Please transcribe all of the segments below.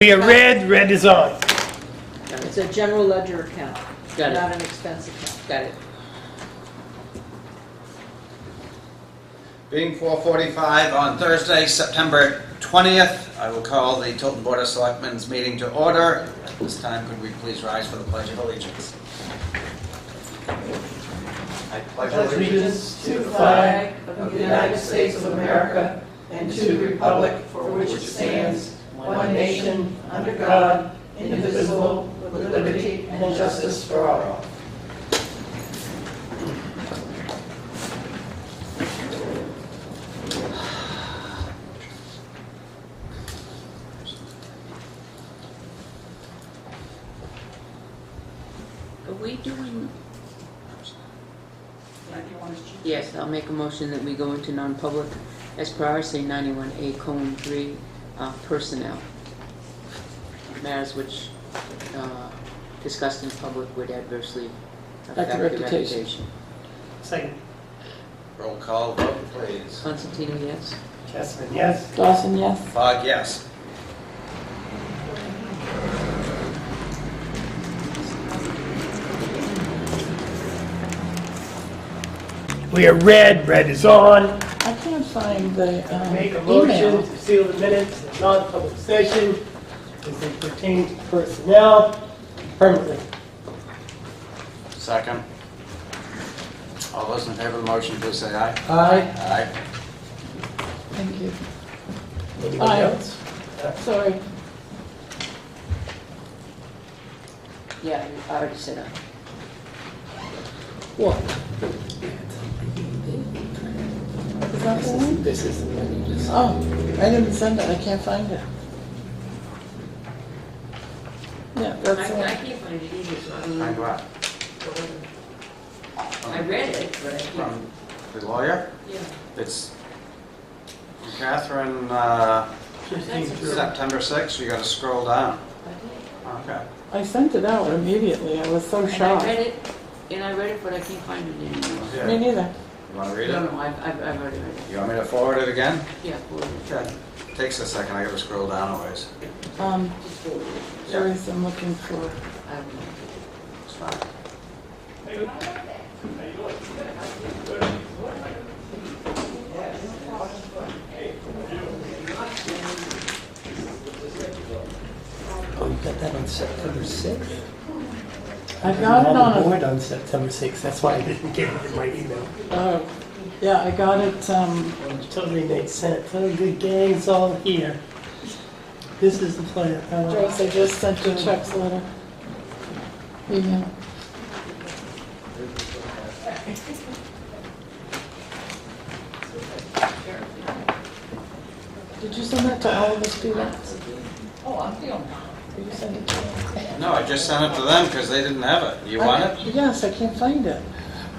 We are red is on. It's a general ledger account, Got it. not an expense account. Got it. Being 4:45 on Thursday, September 20th, I will call the Tilton Board of Selectmen's meeting to order. At this time, could we please rise for the Pledge of Allegiance? I pledge allegiance to the flag of the United States of America and to the republic for which it stands, one nation, under God, indivisible, with liberty and justice for all. Are we doing? Yes, I'll make a motion that we go into non-public as per RSA 91A colon 3 personnel. Matters which discussed in public would adversely affect the reputation. Second. Roll call vote, please. Constantino, yes? Chessman, yes. Dawson, yes. Fogg, yes. We are red is on. I can't find the Make a motion email. to seal the minutes of non-public session as they pertain to personnel permanently. Second. All those in favor of the motion, please say aye. Aye. Aye. Thank you. Anyone Aye. else? Sorry. Yeah, I already said that. What? Is that the one? This is the one you just. Oh, I didn't send it. I can't find it. Yeah, that's the I one. can't find it either, so I don't Find know. what? I read it, but I can't. From the lawyer? Yeah. It's Catherine, 15 through. September 6th, you gotta scroll down. Okay. I sent it out immediately. I was so And I shocked. read it, but I can't find it anymore. Yeah. Me neither. You wanna read No, it? no, I've already read it. You want me to forward it again? Yeah, forward it. Okay. Takes a second, I gotta scroll down a ways. Just forward it. Joyce, I'm looking for. I don't know. It's fine. Oh, you got that on September 6th? I got it on a. board on September 6th. That's why I didn't get it in my email. Oh, yeah, I got it. It totally makes sense. Oh, good gang, it's all here. This is the plan. Joyce, I just sent you Chuck's letter. Email. Did you send that to all of us, Peter? Oh, I'm feeling. Did you send it to them? No, I just sent it to them because they didn't have it. You want it? Yes, I can't find it.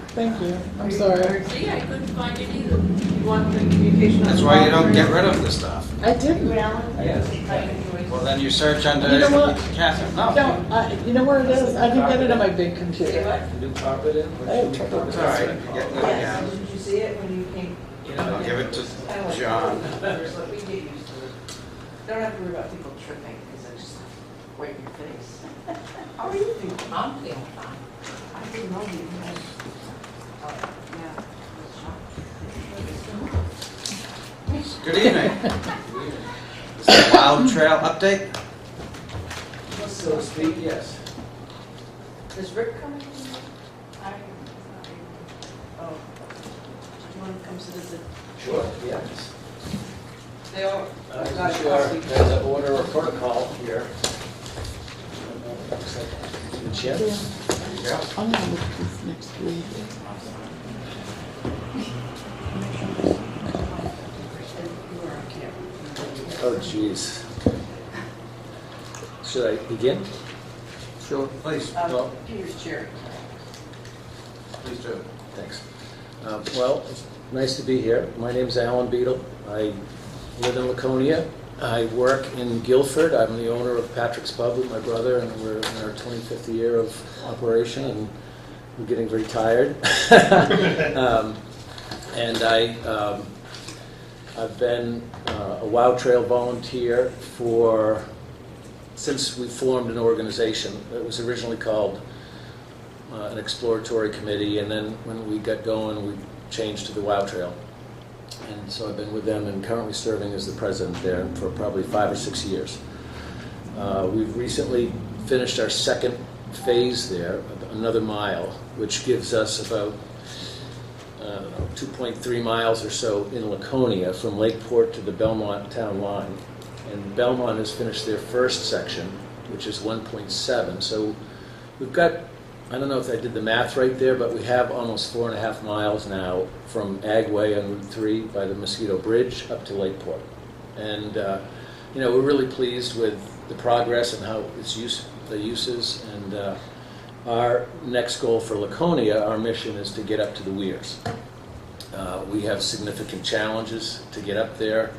Thank you. I'm sorry. See, I couldn't find it either. You want the communication on That's the why you phone? don't get rid of the stuff. I didn't. Well, then you search under You know what? Catherine. No. No, you know where it is? I can get it on my big computer. I have trouble with It's all right. this. You're getting it Yes, again. did you see it when you came? I'll give it to John. We get used to it. Don't have to worry about people tripping, because I just wipe your face. How are you doing? I'm feeling fine. I didn't know you had. Yeah. Good evening. This is a Wild Trail update. So to speak, yes. Is Rick coming? Oh. Do you want to come sit at the, Sure, yes. they all, got Sure, coffee. there's an order of protocol here. Chip? Yeah. I'm gonna look at this next week. Oh, jeez. Should I begin? Sure. Please, Well, Peter's chair. please do. thanks. Well, it's nice to be here. My name's Alan Beadle. I live in Laconia. I work in Guilford. I'm the owner of Patrick's Pub with my brother, and we're in our 25th year of operation, and we're getting very tired. And I've been a WOW Trail volunteer for since we formed an organization. It was originally called an exploratory committee, and then when we got going, we changed to the WOW Trail. And so I've been with them and currently serving as the president there for probably 5 or 6 years. We've recently finished our second phase there, another mile, which gives us about 2.3 miles or so in Laconia from Lakeport to the Belmont town line. And Belmont has finished their first section, which is 1.7. So we've got, I don't know if I did the math right there, but we have almost 4.5 miles now from Agway on Route 3 by the Mosquito Bridge up to Lakeport. And we're really pleased with the progress and how the uses. And our next goal for Laconia, our mission is to get up to the weirs. We have significant challenges to get up there,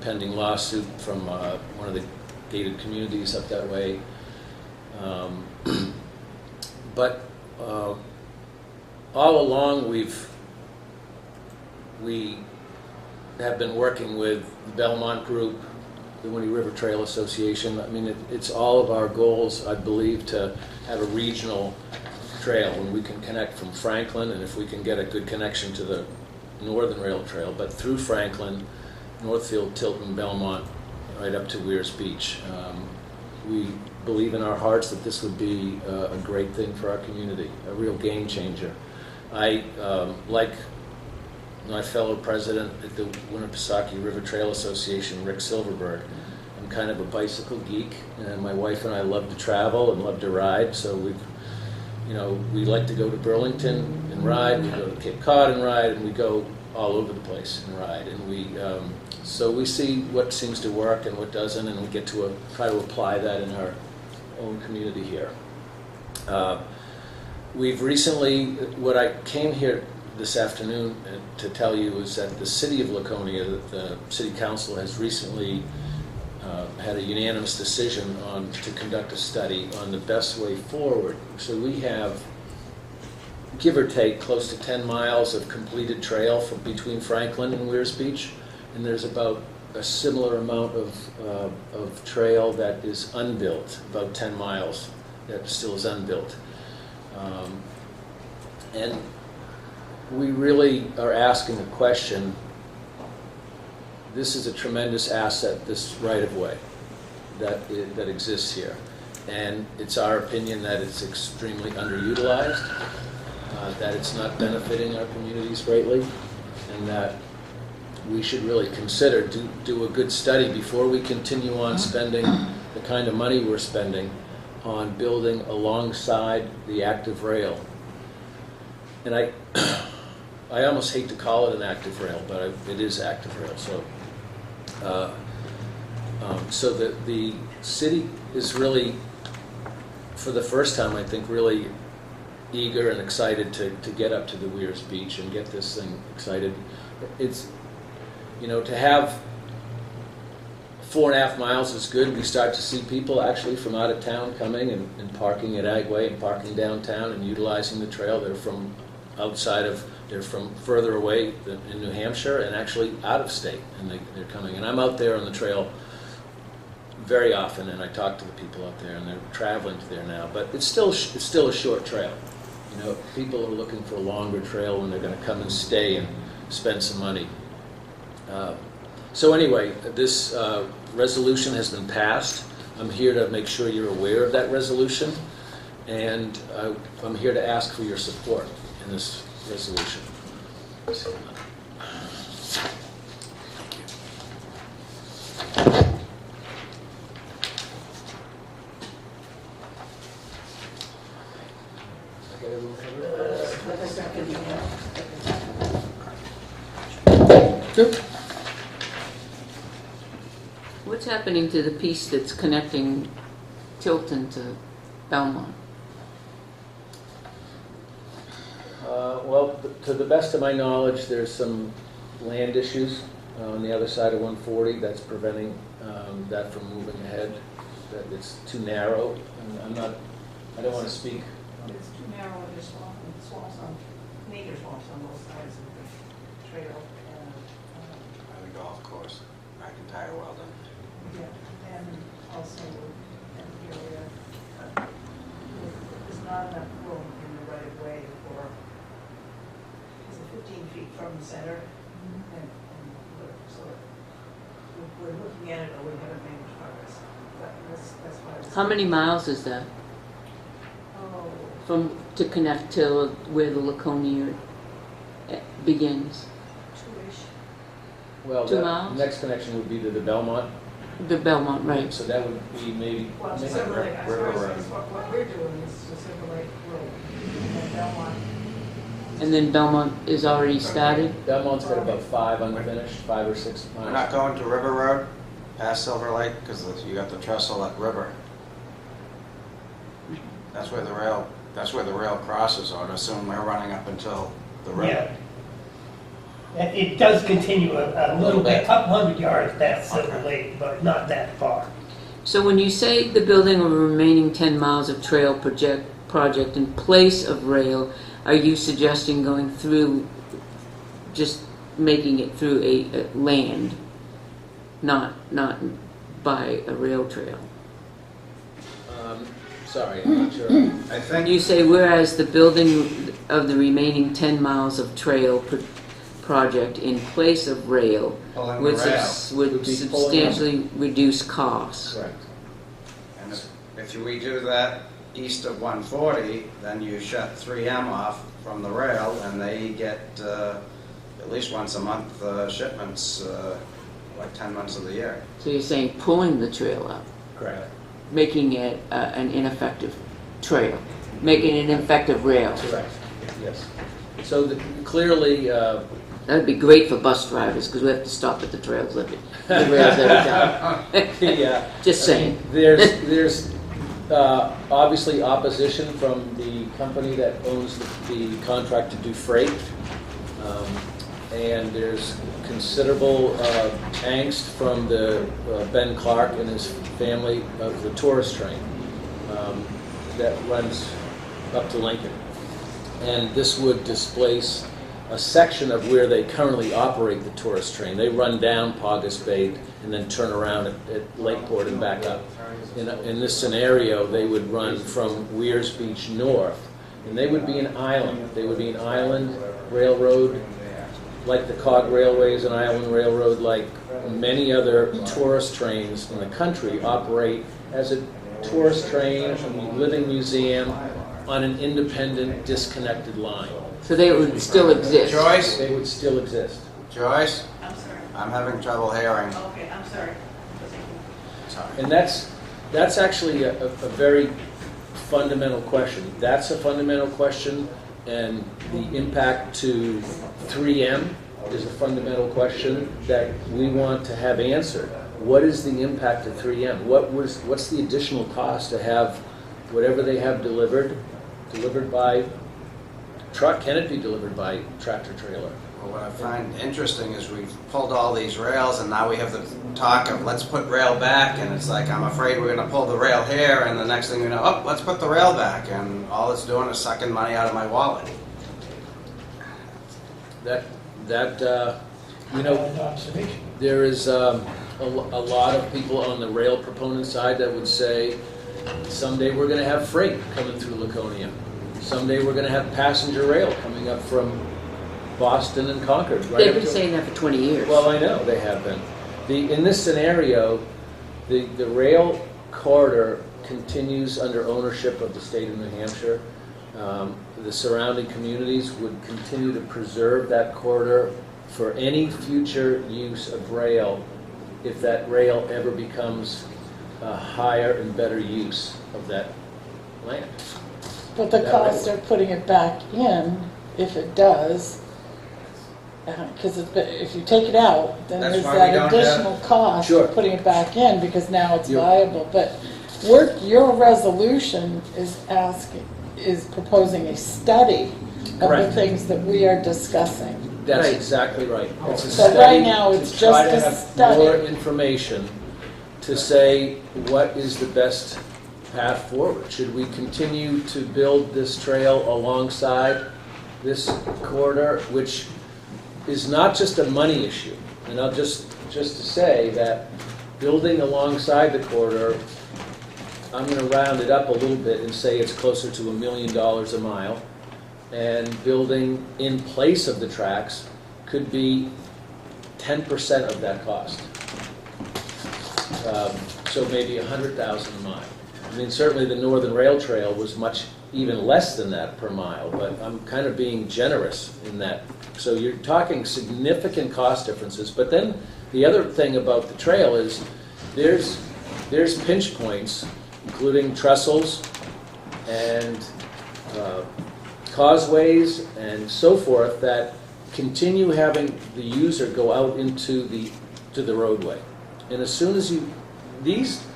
pending lawsuit from one of the gated communities up that way. But all along we have been working with the Belmont Group, the Winnie River Trail Association. I mean, it's all of our goals, I believe, to have a regional trail when we can connect from Franklin, and if we can get a good connection to the Northern Rail Trail, but through Franklin, Northfield, Tilton, Belmont, right up to Weirs Beach. We believe in our hearts that this would be a great thing for our community, a real game changer. I, like my fellow president at the Winnipesaukee River Trail Association, Rick Silverberg, I'm kind of a bicycle geek, and my wife and I love to travel and love to ride, so we like to go to Burlington and ride, we go to Cape Cod and ride, and we go all over the place and ride. And so we see what seems to work and what doesn't, and we get to try to apply that in our own community here. We've recently, what I came here this afternoon to tell you is that the city of Laconia, the city council has recently had a unanimous decision to conduct a study on the best way forward. So we have, give or take, close to 10 miles of completed trail between Franklin and Weirs Beach, and there's about a similar amount of trail that is unbuilt, about 10 miles that still is unbuilt. And we really are asking a question. This is a tremendous asset, this right-of-way that exists here. And it's our opinion that it's extremely underutilized, that it's not benefiting our communities greatly, and that we should really consider, do a good study before we continue on spending the kind of money we're spending on building alongside the active rail. And I almost hate to call it an active rail, but it is active rail. So the city is really, for the first time, I think, really eager and excited to get up to the Weirs Beach and get this thing excited. It's, to have 4.5 miles is good. We start to see people actually from out of town coming and parking at Agway and parking downtown and utilizing the trail. They're from they're from further away in New Hampshire and actually out of state, and they're coming. And I'm out there on the trail very often, and I talk to the people out there, and they're traveling to there now. But it's still a short trail. People are looking for a longer trail when they're going to come and stay and spend some money. So anyway, this resolution has been passed. I'm here to make sure you're aware of that resolution, and I'm here to ask for your support in this resolution. What's happening to the piece that's connecting Tilton to Belmont? Well, to the best of my knowledge, there's some land issues on the other side of 140 that's preventing that from moving ahead. That it's too narrow. And I don't want to speak. It's too narrow and there's swamps on, native swamps on both sides of the trail. By the golf course, McIntyre Weldon. Yeah, and also not enough room in the right of way for, is it 15 feet from the center? So we're looking at it, or we haven't made much progress. That's why I was. How many miles is that Oh, to connect to where the Laconia begins? two-ish. Well, 2 the miles? next connection would be to the Belmont. The Belmont, right. So that would be maybe. Well, to maybe Silver Lake, as far River as Road. what we're doing is to Silver Lake Road, and Belmont. And then Belmont is already started? Belmont's got about 5 unfinished, 5 or 6 miles. We're not going to River Road past Silver Lake because you got the trestle at River. That's where the rail crosses. I would assume we're running up until the river. Yeah. It does continue a little bit, a couple hundred yards past Silver Lake, but not that far. So when you say the building of a remaining 10 miles of trail project in place of rail, are you suggesting going through, just making it through a land, not by a rail trail? Sorry, I'm not sure. I think You say whereas the building of the remaining 10 miles of trail project in place of rail pulling would the rail. would Would be substantially reduce costs. Correct. And if we do that east of 140, then you shut 3M off from the rail, and they get at least once a month shipments, like 10 months of the year. So you're saying pulling the trail up, Correct. making it an ineffective trail, making it an ineffective rail. Correct. Yes. So clearly, That'd be great for bus drivers because we have to stop at the rails every time. Just saying. there's obviously opposition from the company that owns the contract to do freight. And there's considerable angst from the Ben Clark and his family of the tourist train that runs up to Lincoln. And this would displace a section of where they currently operate the tourist train. They run down Paugus Bay and then turn around at Lakeport and back up. In this scenario, they would run from Weirs Beach north, and they would be an island. They would be an island railroad, like the Cog Railway is an island railroad, like many other tourist trains in the country operate as a tourist train, a living museum, on an independent, disconnected line. So they would still exist. Joyce? They would still exist. Joyce? I'm sorry. I'm having trouble hearing. Okay, I'm sorry. Sorry. And that's actually a very fundamental question. That's a fundamental question, and the impact to 3M is a fundamental question that we want to have answered. What is the impact to 3M? What's the additional cost to have whatever they have delivered by truck? Can it be delivered by tractor trailer? Well, what I find interesting is we've pulled all these rails, and now we have the talk of let's put rail back, and it's like I'm afraid we're going to pull the rail here, and the next thing we know, oh, let's put the rail back, and all it's doing is sucking money out of my wallet. Observation. There is a lot of people on the rail proponent side that would say someday we're going to have freight coming through Laconia. Someday we're going to have passenger rail coming up from Boston and Concord. Right They've up been to- saying that for 20 years. Well, I know they have been. In this scenario, the rail corridor continues under ownership of the state of New Hampshire. The surrounding communities would continue to preserve that corridor for any future use of rail if that rail ever becomes a higher and better use of that land. But the cost of putting it back in, if it does, because if you take it out, then That's there's why we that don't have- additional cost Sure. of putting it back in, because now it's You're- viable. But your resolution is proposing a study of the Correct. things that we are discussing. That's Right. exactly right. It's a So right study now, to it's try just to a have study. more information to say what is the best path forward. Should we continue to build this trail alongside this corridor, which is not just a money issue? And I'll just to say that building alongside the corridor I'm going to round it up a little bit and say it's closer to $1 million a mile. And building in place of the tracks could be 10% of that cost. So maybe 100,000 a mile. I mean, certainly the Northern Rail Trail was much even less than that per mile, but I'm kind of being generous in that. So you're talking significant cost differences. But then the other thing about the trail is there's pinch points, including trestles and causeways and so forth, that continue having the user go out into the roadway. And as soon as these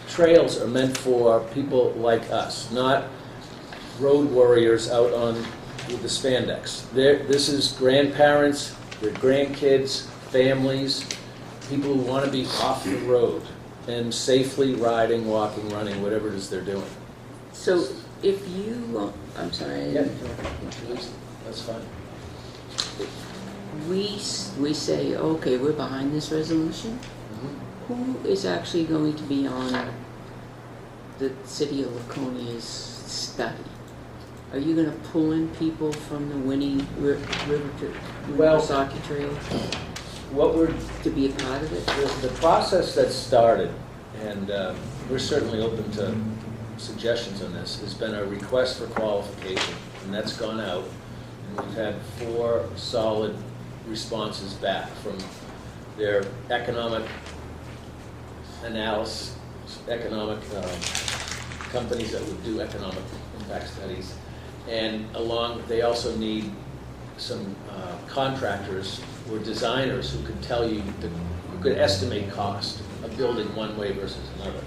trails are meant for people like us, not road warriors out on with the spandex. This is grandparents, their grandkids, families, people who want to be off the road and safely riding, walking, running, whatever it is they're doing. So if you, I'm sorry. Yeah, that's fine. We say, okay, we're behind this resolution. Who is actually going to be on the City of Laconia's study? Are you going to pull in people from the Winnie River Trail What we're to be a part of it? the process that's started, and we're certainly open to suggestions on this, has been a request for qualification, and that's gone out, and we've had 4 solid responses back from their economic analysis, economic companies that would do economic impact studies, and they also need some contractors or designers who could tell you, who could estimate cost of building one way versus another.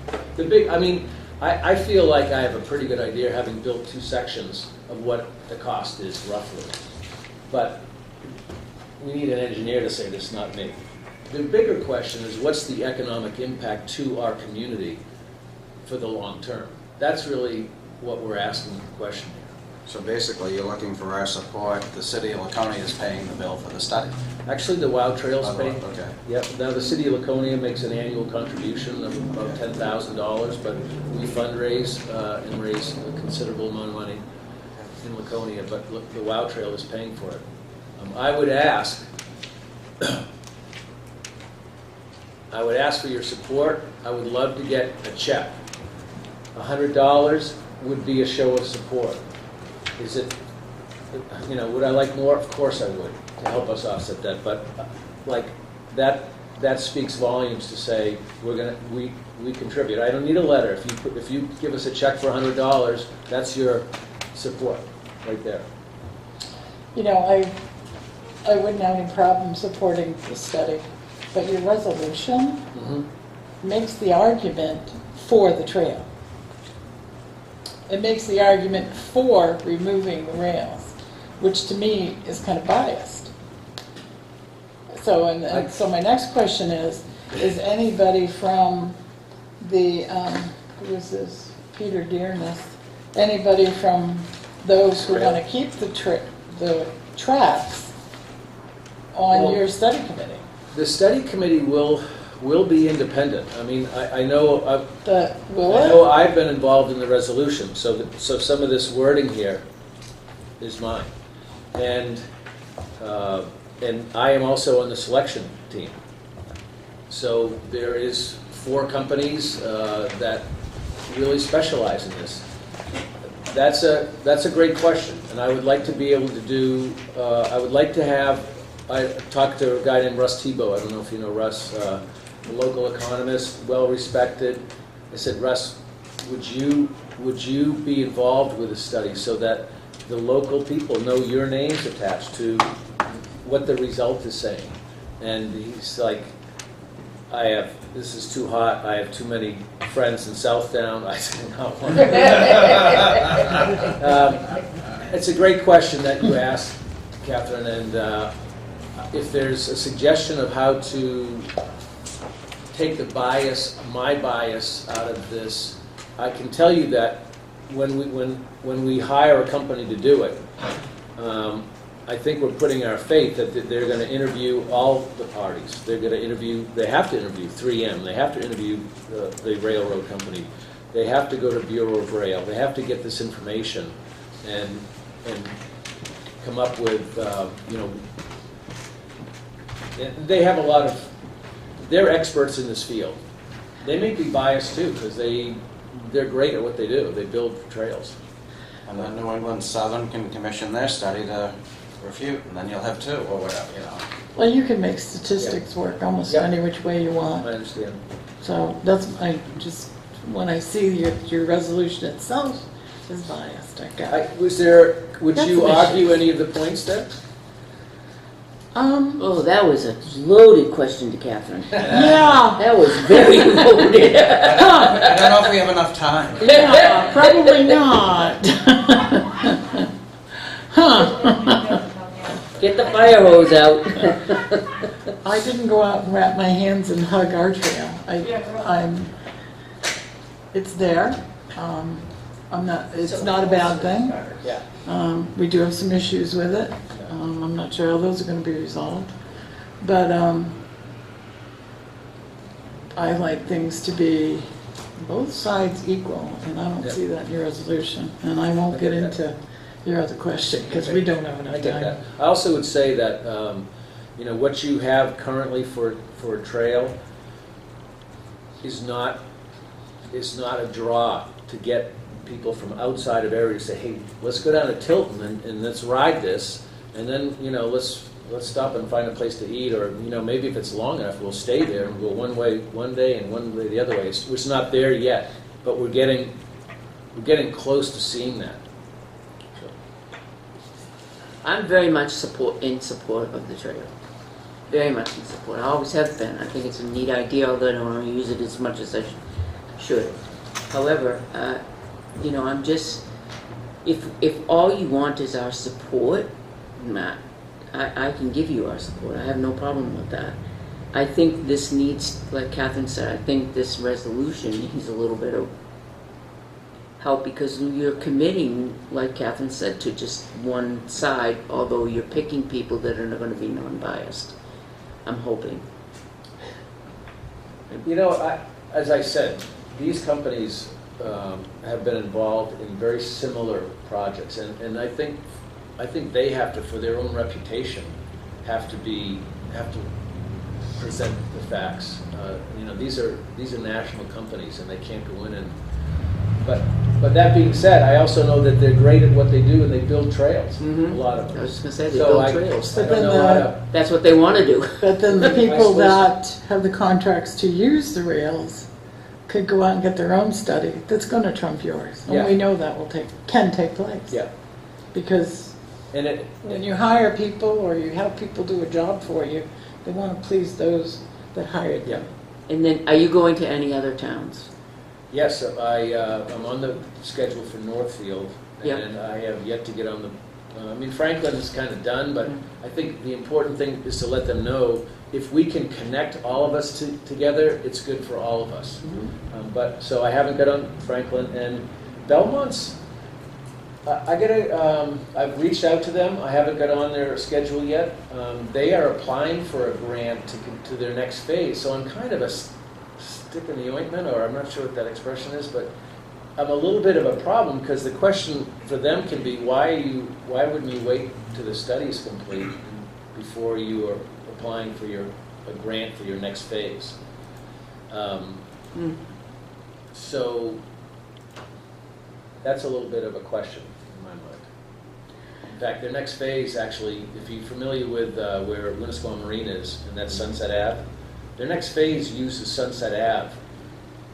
I feel like I have a pretty good idea, having built 2 sections, of what the cost is roughly. But we need an engineer to say this, not me. The bigger question is, what's the economic impact to our community for the long term? That's really what we're asking the question here. So basically, you're looking for our support. The city of Laconia is paying the bill for the study. Actually, the WOW Trail's paying. Okay. Yep. Now, the city of Laconia makes an annual contribution of about $10,000, but we fundraise and raise a considerable amount of money in Laconia, but the WOW Trail is paying for it. I would ask for your support. I would love to get a check. $100 would be a show of support. Is it, would I like more? Of course I would, to help us offset that. But that speaks volumes to say we contribute. I don't need a letter. If you give us a check for $100, that's your support right there. I wouldn't have any problem supporting the study, but your resolution makes the argument for the trail. It makes the argument for removing the rails, which to me is kind of biased. So, so my next question is anybody from the, who is this, Peter Dearness, anybody from those who want to keep the tracks on your study committee? The study committee will be independent. I know I've been involved in the resolution, so some of this wording here is mine, and I am also on the selection team. So there is 4 companies that really specialize in this. That's a great question, and I would like to be able to do. I talked to a guy named Russ Tebow. I don't know if you know Russ. A local economist, well respected. I said, Russ, would you be involved with a study so that the local people know your name's attached to what the result is saying? And he's like, this is too hot. I have too many friends in Southdown. I said, no. It's a great question that you asked, Catherine, and if there's a suggestion of how to take my bias out of this, I can tell you that when we hire a company to do it, I think we're putting our faith that they're going to interview all the parties. They have to interview 3M, they have to interview the railroad company, they have to go to Bureau of Rail, they have to get this information and come up with, you know, they have a lot of, they're experts in this field. They may be biased too, because they're great at what they do. They build trails. And then New England Southern can commission their study to refute, and then you'll have two, or whatever, you know. Well, you can make statistics work almost Yeah. any which way you I want. understand. So that's, when I see your resolution itself is biased, I got. Would That's you an argue issue. any of the points there? Oh, that was a loaded question to Catherine. Yeah, That was very loaded. I don't know if we have enough time. yeah, probably not. Huh. Get the fire hose out. I didn't go out and wrap my hands and hug our trail. It's there. It's not a bad thing. Yeah. We do have some issues with it. I'm not sure how those are gonna be resolved. But, I like things to be both sides equal, and I don't Yeah. see that in your resolution. And I won't get into your other question, because we don't have I enough get time. that. I also would say that, you know, what you have currently for a trail is not a draw to get people from outside of area to say, hey, let's go down to Tilton and let's ride this, and then, you know, let's stop and find a place to eat, or, you know, maybe if it's long enough, we'll stay there and go one way one day and one way the other way. It's not there yet, but we're getting close to seeing that. So, I'm very much in support of the trail. Very much in support. I always have been. I think it's a neat idea, although I don't want to use it as much as I should. However, you know, I'm just, if all you want is our support, Matt, I can give you our support. I have no problem with that. I think this needs, like Catherine said, I think this resolution needs a little bit of help, because you're committing, like Catherine said, to just one side, although you're picking people that are going to be non-biased. I'm hoping. you know, as I said, these companies have been involved in very similar projects, and I think they have to, for their own reputation, have to present the facts. You know, these are national companies, and they can't go in and. But that being said, I also know that they're great at what they do, and they build trails. Mhm. A lot of them. I was just going to say, they So build I trails. don't know how to. That's what they want to do. But then the I people suppose- that have the contracts to use the rails could go out and get their own study that's gonna trump yours. Yeah. And we know that can take place. Yeah, Because and when you hire people or you have people do a job for you, they wanna please those that hired them. And then, are you going to any other towns? yes, I'm on the schedule for Northfield, Yeah. and I have yet to get on the. I mean, Franklin is kind of done, but I think the important thing is to let them know if we can connect all of us together, it's good for all of us. But so I haven't got on Franklin and Belmont's. I've reached out to them. I haven't got on their schedule yet. They are applying for a grant to their next phase. So I'm kind of a stick in the ointment, or I'm not sure what that expression is, but I'm a little bit of a problem, because the question for them can be, why wouldn't you wait till the study is complete before you are applying for a grant for your next phase? So that's a little bit of a question in my mind. In fact, their next phase, actually, if you're familiar with where Winnisquam Marine is, and that's Sunset Ave, their next phase uses Sunset Ave,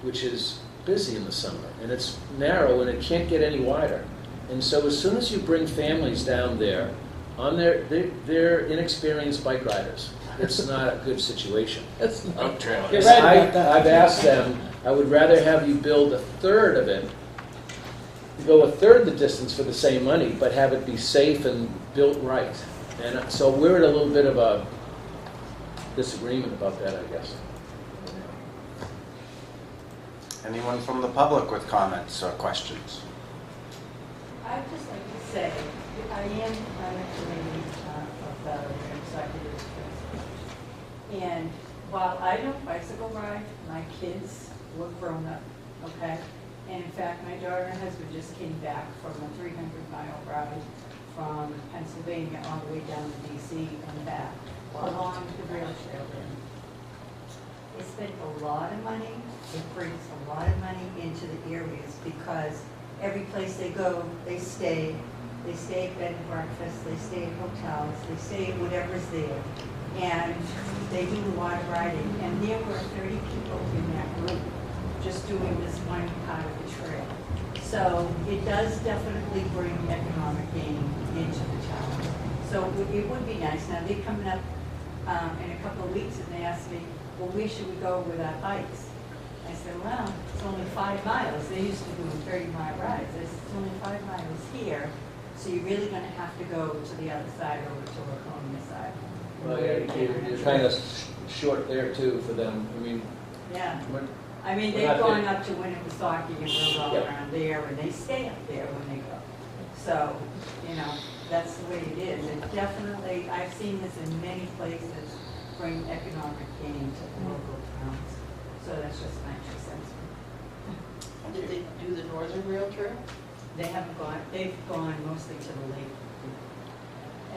which is busy in the summer, and it's narrow and it can't get any wider. And so as soon as you bring families down there, they're inexperienced bike riders. It's not a good situation. It's not. Trail. You're right about that. I've asked them, I would rather have you build a third of it, go a third the distance for the same money, but have it be safe and built right. And so we're at a little bit of a disagreement about that, I guess. Anyone from the public with comments or questions? I'd just like to say, I am on a committee of the executive council. And while I don't bicycle ride, my kids were grown up, okay? And in fact, my daughter and husband just came back from a 300-mile ride from Pennsylvania all the way down to DC and back, along the rail trail there. They spent a lot of money, it brings a lot of money into the areas because every place they go, they stay at bed and breakfast, they stay at hotels, they stay at whatever's there. And they do a lot of riding. And there were 30 people in that group just doing this one part of the trail. So it does definitely bring economic gain into the town. So it would be nice. Now, they're coming up in a couple of weeks and they asked me, well, where should we go with our bikes? I said, well, it's only 5 miles. They used to do 30-mile rides. I said, it's only 5 miles here. So you're really going to have to go to the other side, over to Laconia side. Well, you're kind of short there too for them. I mean, Yeah. when- I mean, We're they've not gone there. up to Winnipesaukee and we're all Yep. around there, and they stay up there when they go. So, you know, that's the way it is. And definitely, I've seen this in many places, bring economic gain to the local towns. So that's just my 2 cents. Did they do the Northern Rail Trail? They haven't gone, they've gone mostly to the lake.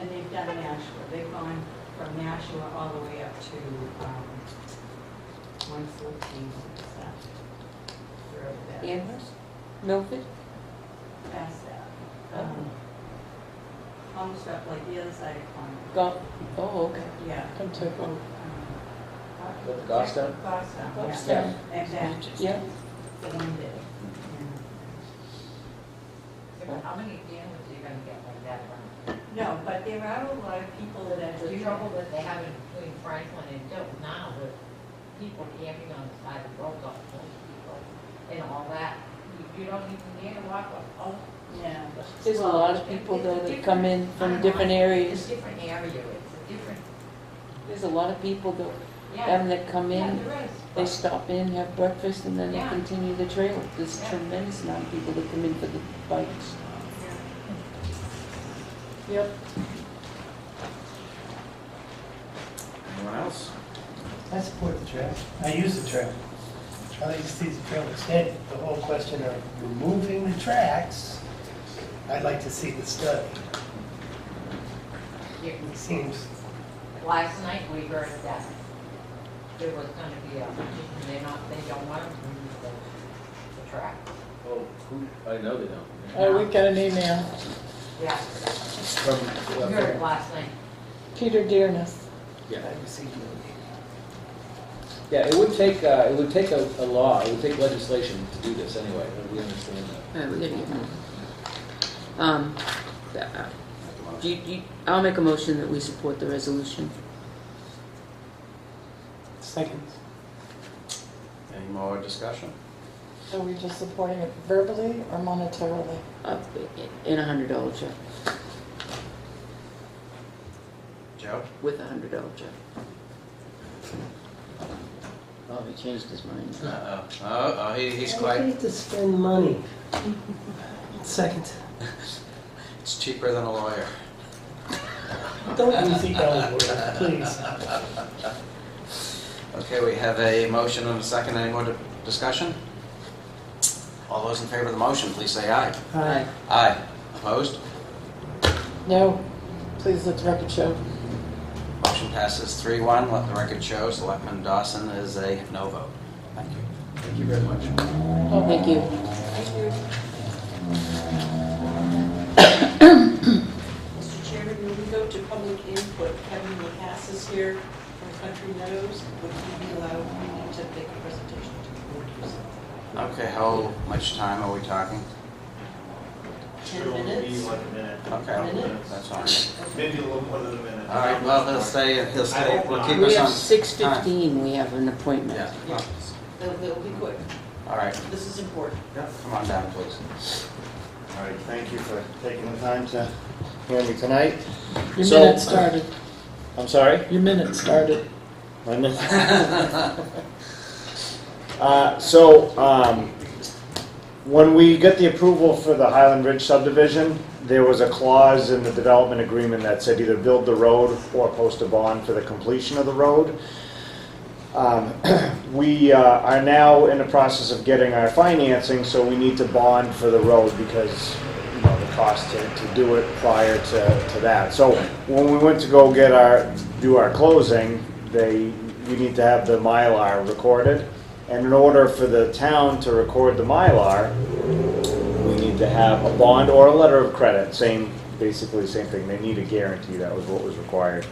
And they've done Nashua. They've gone from Nashua all the way up to 114, stuff. Wherever that is. Amherst? Milford? Past that. Almost up like the other side of Connell. Go, oh, okay. Yeah. Come to, What, the Goffstown? Goffstown, yeah. Goffstown. And then, Yeah. the one day. How many families are you gonna get like that around? No, but there are a lot of people that The do. trouble that they have in between Franklin and Tilton now with people camping on the side of the road, all those people and all that, you don't even dare to walk up. Oh, Yeah. There's a lot of people though that come in from different It's areas. a different area, it's a different, There's a lot of people though, yeah. that come Yeah, in, there is. they stop in, have breakfast, and then they Yeah. continue the trail. There's a Yeah. tremendous amount of people that come in for the bikes. yep. Anyone else? I support the trail. I use the trail. I like to see the trail extended. The whole question of removing the tracks, I'd like to see the study. Yeah. It seems, Last night we heard that there was gonna be a, they don't want to remove the track. Oh, who, I know they don't. Oh, we got an email. Yeah, From, we heard it last night. Peter Dearness. yeah. I see. Yeah, it would take a law, it would take legislation to do this anyway, we understand that. All right, we gotta get moving. I'll make a motion that we support the resolution. Second. Any more discussion? Are we just supporting it verbally or monetarily? Up in $100 check, Joe? with $100 check. Oh, he changed his mind. Oh, he's I quite, hate to spend money. Second. it's cheaper than a lawyer. Don't use the L word, please. Okay, we have a motion and a second. Any more discussion? All those in favor of the motion, please say aye. Aye. Aye. Opposed? No. Please let the record show. Motion passes 3-1. Let the record show Selectman Dawson is a no vote. Thank you. Thank you very much. Oh, Thank you. Mr. Chairman, when we go to public input, Kevin LaCasse is here from Country Meadows. Would he be allowed to make a presentation to the board or something? Okay, how much time are we talking? 10 minutes? Like a minute. Okay, Minutes? that's fine. Maybe a little more than a minute. All right, well, he'll stay, we'll keep We us have on. 6:15, we have an appointment. Yeah, Yeah. They'll be quick. all right. This is important. Come on down, please. All right, thank you for taking the time to hear me tonight. Your So- minute started. I'm sorry? Your minute started. My minute. When we got the approval for the Highland Ridge subdivision, there was a clause in the development agreement that said either build the road or post a bond for the completion of the road. We are now in the process of getting our financing, so we need to bond for the road because, you know, the cost to do it prior to that. So when we went to go do our closing, we need to have the Mylar recorded. And in order for the town to record the Mylar, we need to have a bond or a letter of credit, basically the same thing. They need a guarantee, that was what was required.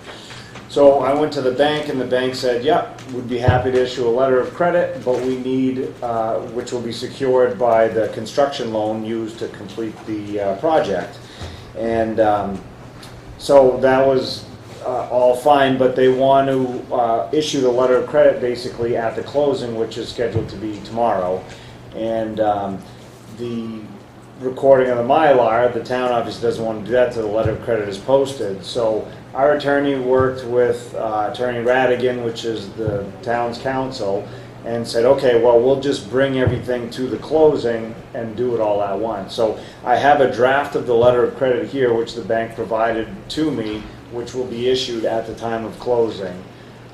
So I went to the bank and the bank said, yep, we'd be happy to issue a letter of credit, but we need, which will be secured by the construction loan used to complete the project. And so that was all fine, but they want to issue the letter of credit basically at the closing, which is scheduled to be tomorrow. And the recording of the Mylar, the town obviously doesn't want to do that until the letter of credit is posted. So our attorney worked with Attorney Radigan, which is the town's counsel, and said, okay, well, we'll just bring everything to the closing and do it all at once. So I have a draft of the letter of credit here, which the bank provided to me, which will be issued at the time of closing.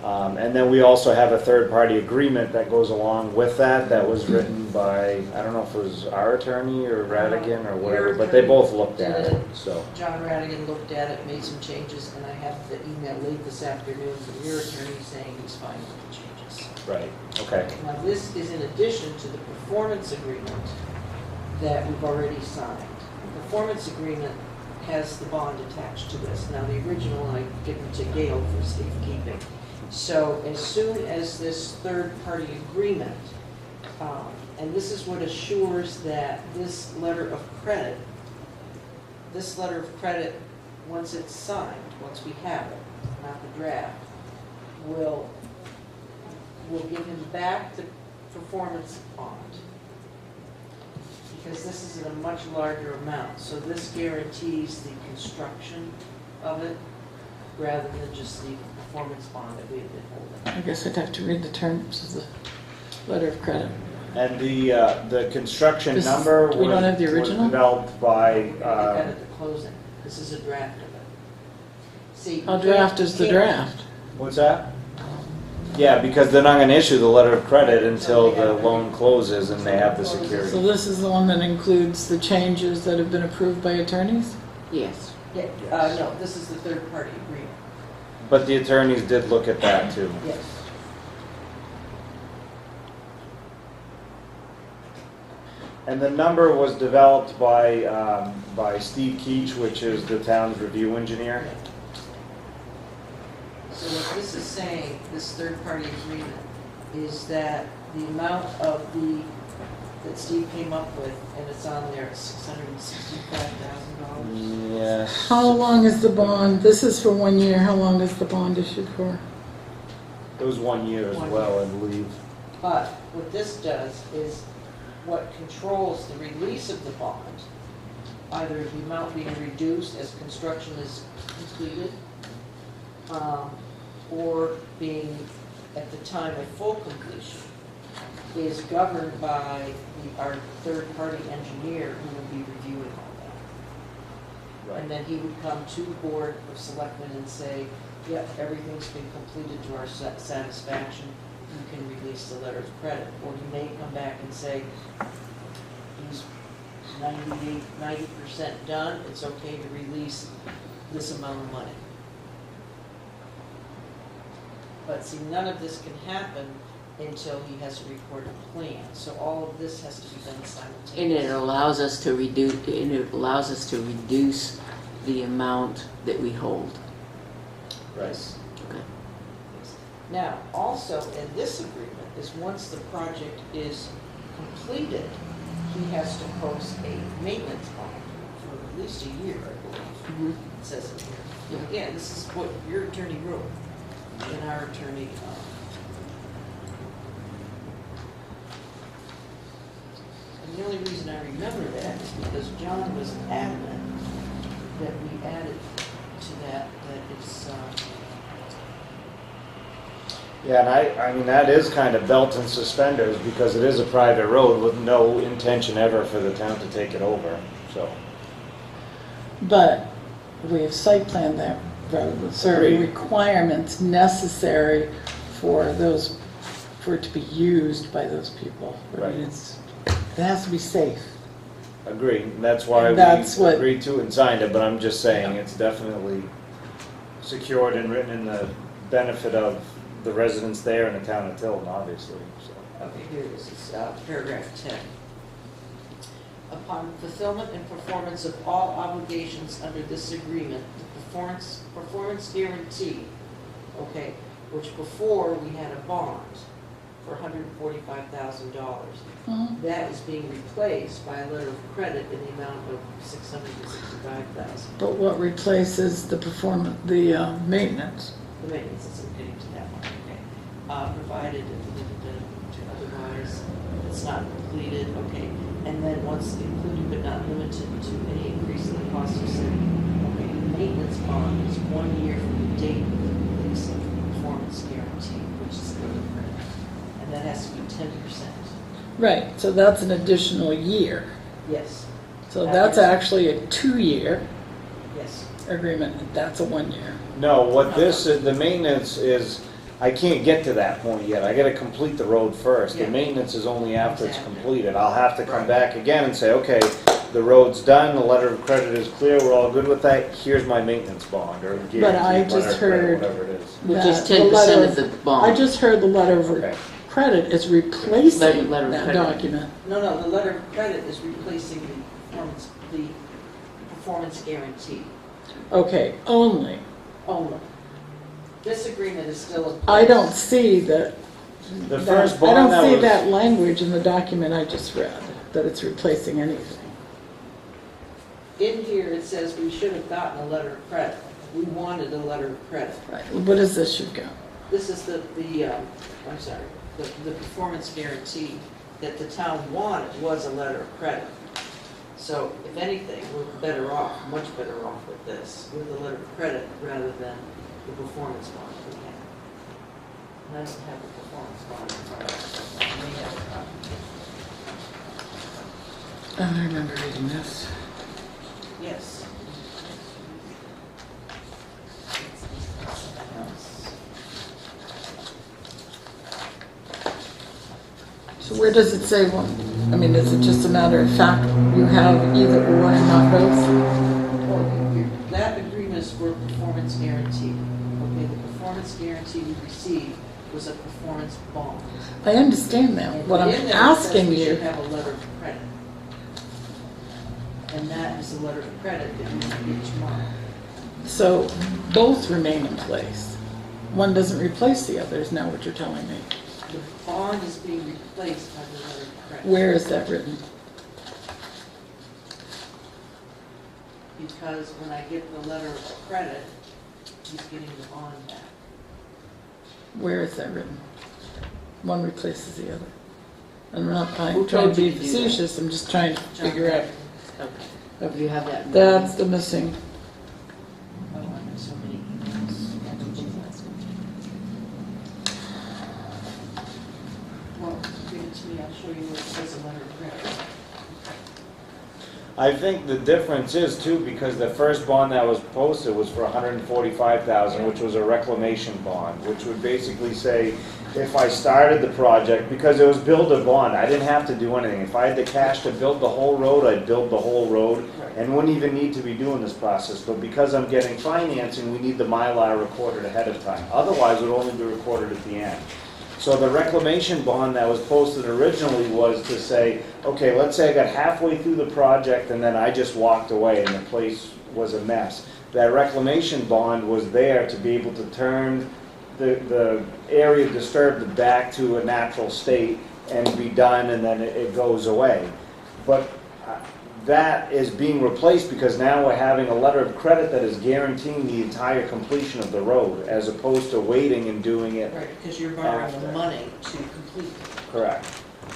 And then we also have a third-party agreement that goes along with that, that was written by, I don't know if it was our attorney or Radigan or whatever, but they both looked at it, so. John Radigan looked at it, made some changes, and I have the email late this afternoon from your attorney saying he's fine with the changes. Right, okay. Now, this is in addition to the performance agreement that we've already signed. The performance agreement has the bond attached to this. Now, the original I given to Gail for safekeeping. So as soon as this third-party agreement, and this is what assures that this letter of credit, once it's signed, once we have it, not the draft, will give him back the performance bond. Because this is in a much larger amount. So this guarantees the construction of it rather than just the performance bond that we have been holding. I guess I'd have to read the terms of the letter of credit. And the construction This- number we don't have the was original? developed by, We've got it at the closing. This is a draft of it. See, How draft is the draft? what's that? Yeah, because they're not gonna issue the letter of credit until the loan closes and they have the So security. this is the one that includes the changes that have been approved by attorneys? Yes. Yeah, no, this is the third-party agreement. But the attorneys did look at that too. Yes. And the number was developed by Steve Keach, which is the town's review engineer. So what this is saying, this third-party agreement, is that the amount of that Steve came up with, and it's on there, $665,000. Yes. How long is the bond? This is for 1 year. How long is the bond issued for? It was 1 year as 1 well, year. I believe. But what this does is what controls the release of the bond, either the amount being reduced as construction is completed, or being at the time of full completion, is governed by our third-party engineer who will be reviewing all that. And then he would come to the Board of Selectmen and say, yep, everything's been completed to our satisfaction, you can release the letter of credit. Or he may come back and say, he's 90% done, it's okay to release this amount of money. But see, none of this can happen until he has a recorded plan. So all of this has to be done And simultaneously. it allows us to reduce the amount that we hold. Right. Okay. Now, also in this agreement is once the project is completed, he has to post a maintenance bond for at least a year, I believe. It says it here. And again, this is what your attorney wrote and our attorney. And the only reason I remember that is because John was adamant that we added to that it's, Yeah, and I mean, that is kind of belt and suspenders because it is a private road with no intention ever for the town to take it over, so. But we have site planned that road with certain Agreed. requirements necessary for those for it to be used by those people. I Right. mean, it has to be safe. Agree, and that's why And that's we what- agreed to and signed it, but I'm just saying, it's definitely secured and written in the benefit of the residents there and the town of Tilton, obviously, so. Okay, here it is, it's paragraph 10. Upon fulfillment and performance of all obligations under this agreement, the performance guarantee, okay, which before we had a bond for $145,000. Mhm. That is being replaced by a letter of credit in the amount of $665,000. But what replaces the maintenance? The maintenance isn't getting to that one, okay. Provided, otherwise, it's not completed, okay. And then once included but not limited to any increase in the cost of city, okay. The maintenance bond is 1 year from the date of the release of the performance guarantee, which is the letter of credit. And that has to be 10%. Right, so that's an additional year. Yes, So that's actually a 2-year yes. agreement, that's a 1-year. No, what this is, the maintenance is, I can't get to that point yet, I gotta complete the road first. The Yeah. maintenance is only after it's Exactly. completed. I'll have to come Right. back again and say, okay, the road's done, the letter of credit is clear, we're all good with that, here's my maintenance bond, or guarantee But I letter just of credit, heard whatever it is. Which that is the 10% letter of the bond. I just heard the letter of Okay. credit is replacing Letter of that credit. document. No, the letter of credit is replacing the performance guarantee Okay, only. only. This agreement is still in place. I don't see that. The that- first I bond don't that see was, that language in the document I just read, that it's replacing anything. In here, it says we should have gotten a letter of credit. We wanted a letter of credit. Right, what is this you've got? This is the performance guarantee that the town wanted was a letter of credit. So if anything, we're better off, much better off with this, with a letter of credit rather than the performance bond we have. And I don't have the performance bond in front of me. I may have a copy. I remember reading this. Yes. So where does it say one? I mean, is it just a matter of fact you have either or and not both? Well, that agreement is for performance guarantee. Okay, the performance guarantee we received was a performance bond. I understand that. What I'm In there, it says asking we should you, have a letter of credit. And that is the letter of credit that we will get tomorrow. so both remain in place. One doesn't replace the other, is now what you're telling me. The bond is being replaced by the letter of credit. Where is that written? Because when I get the letter of credit, he's getting the bond back. Where is that written? One replaces the other. I'm not Who trying to told be you to do that? facetious, I'm just trying to figure out. Okay. You have that. in That's the missing. Oh, I have so many emails. That's what she's asking. Well, give it to me, I'll show you where it says a letter of credit. I think the difference is too, because the first bond that was posted was for $145,000, which was a reclamation bond, which would basically say, if I started the project, because it was build a bond, I didn't have to do anything. If I had the cash to build the whole road, I'd build the whole road, and wouldn't even need to be doing this process. But because I'm getting financing, we need the Mylar recorded ahead of time. Otherwise, it would only be recorded at the end. So the reclamation bond that was posted originally was to say, okay, let's say I got halfway through the project and then I just walked away and the place was a mess. That reclamation bond was there to be able to turn the area disturbed back to a natural state and be done, and then it goes away. But that is being replaced because now we're having a letter of credit that is guaranteeing the entire completion of the road, as opposed to waiting and doing it. Right, because you're borrowing the After. money to complete it. Correct.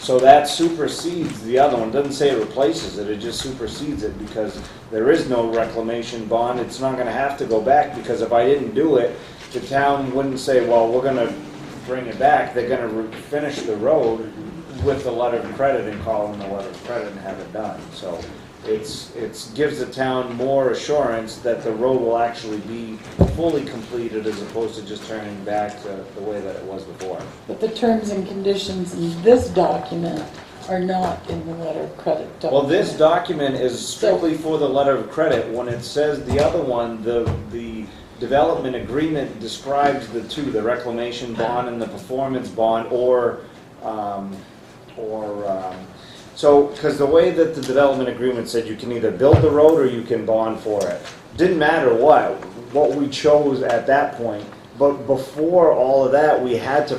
So that supersedes the other one. Doesn't say it replaces it, it just supersedes it, because there is no reclamation bond. It's not gonna have to go back, because if I didn't do it, the town wouldn't say, well, we're gonna bring it back. They're gonna finish the road, with the letter of credit and call in the letter of credit and have it done. So it's gives the town more assurance that the road will actually be fully completed as opposed to just turning back to the way that it was before. But the terms and conditions in this document are not in the letter of credit document. Well, this document is strictly for the letter of credit. When it says the other one, the development agreement describes the two, the reclamation bond and the performance bond, so, because the way that the development agreement said you can either build the road or you can bond for it. Didn't matter what we chose at that point, but before all of that, we had to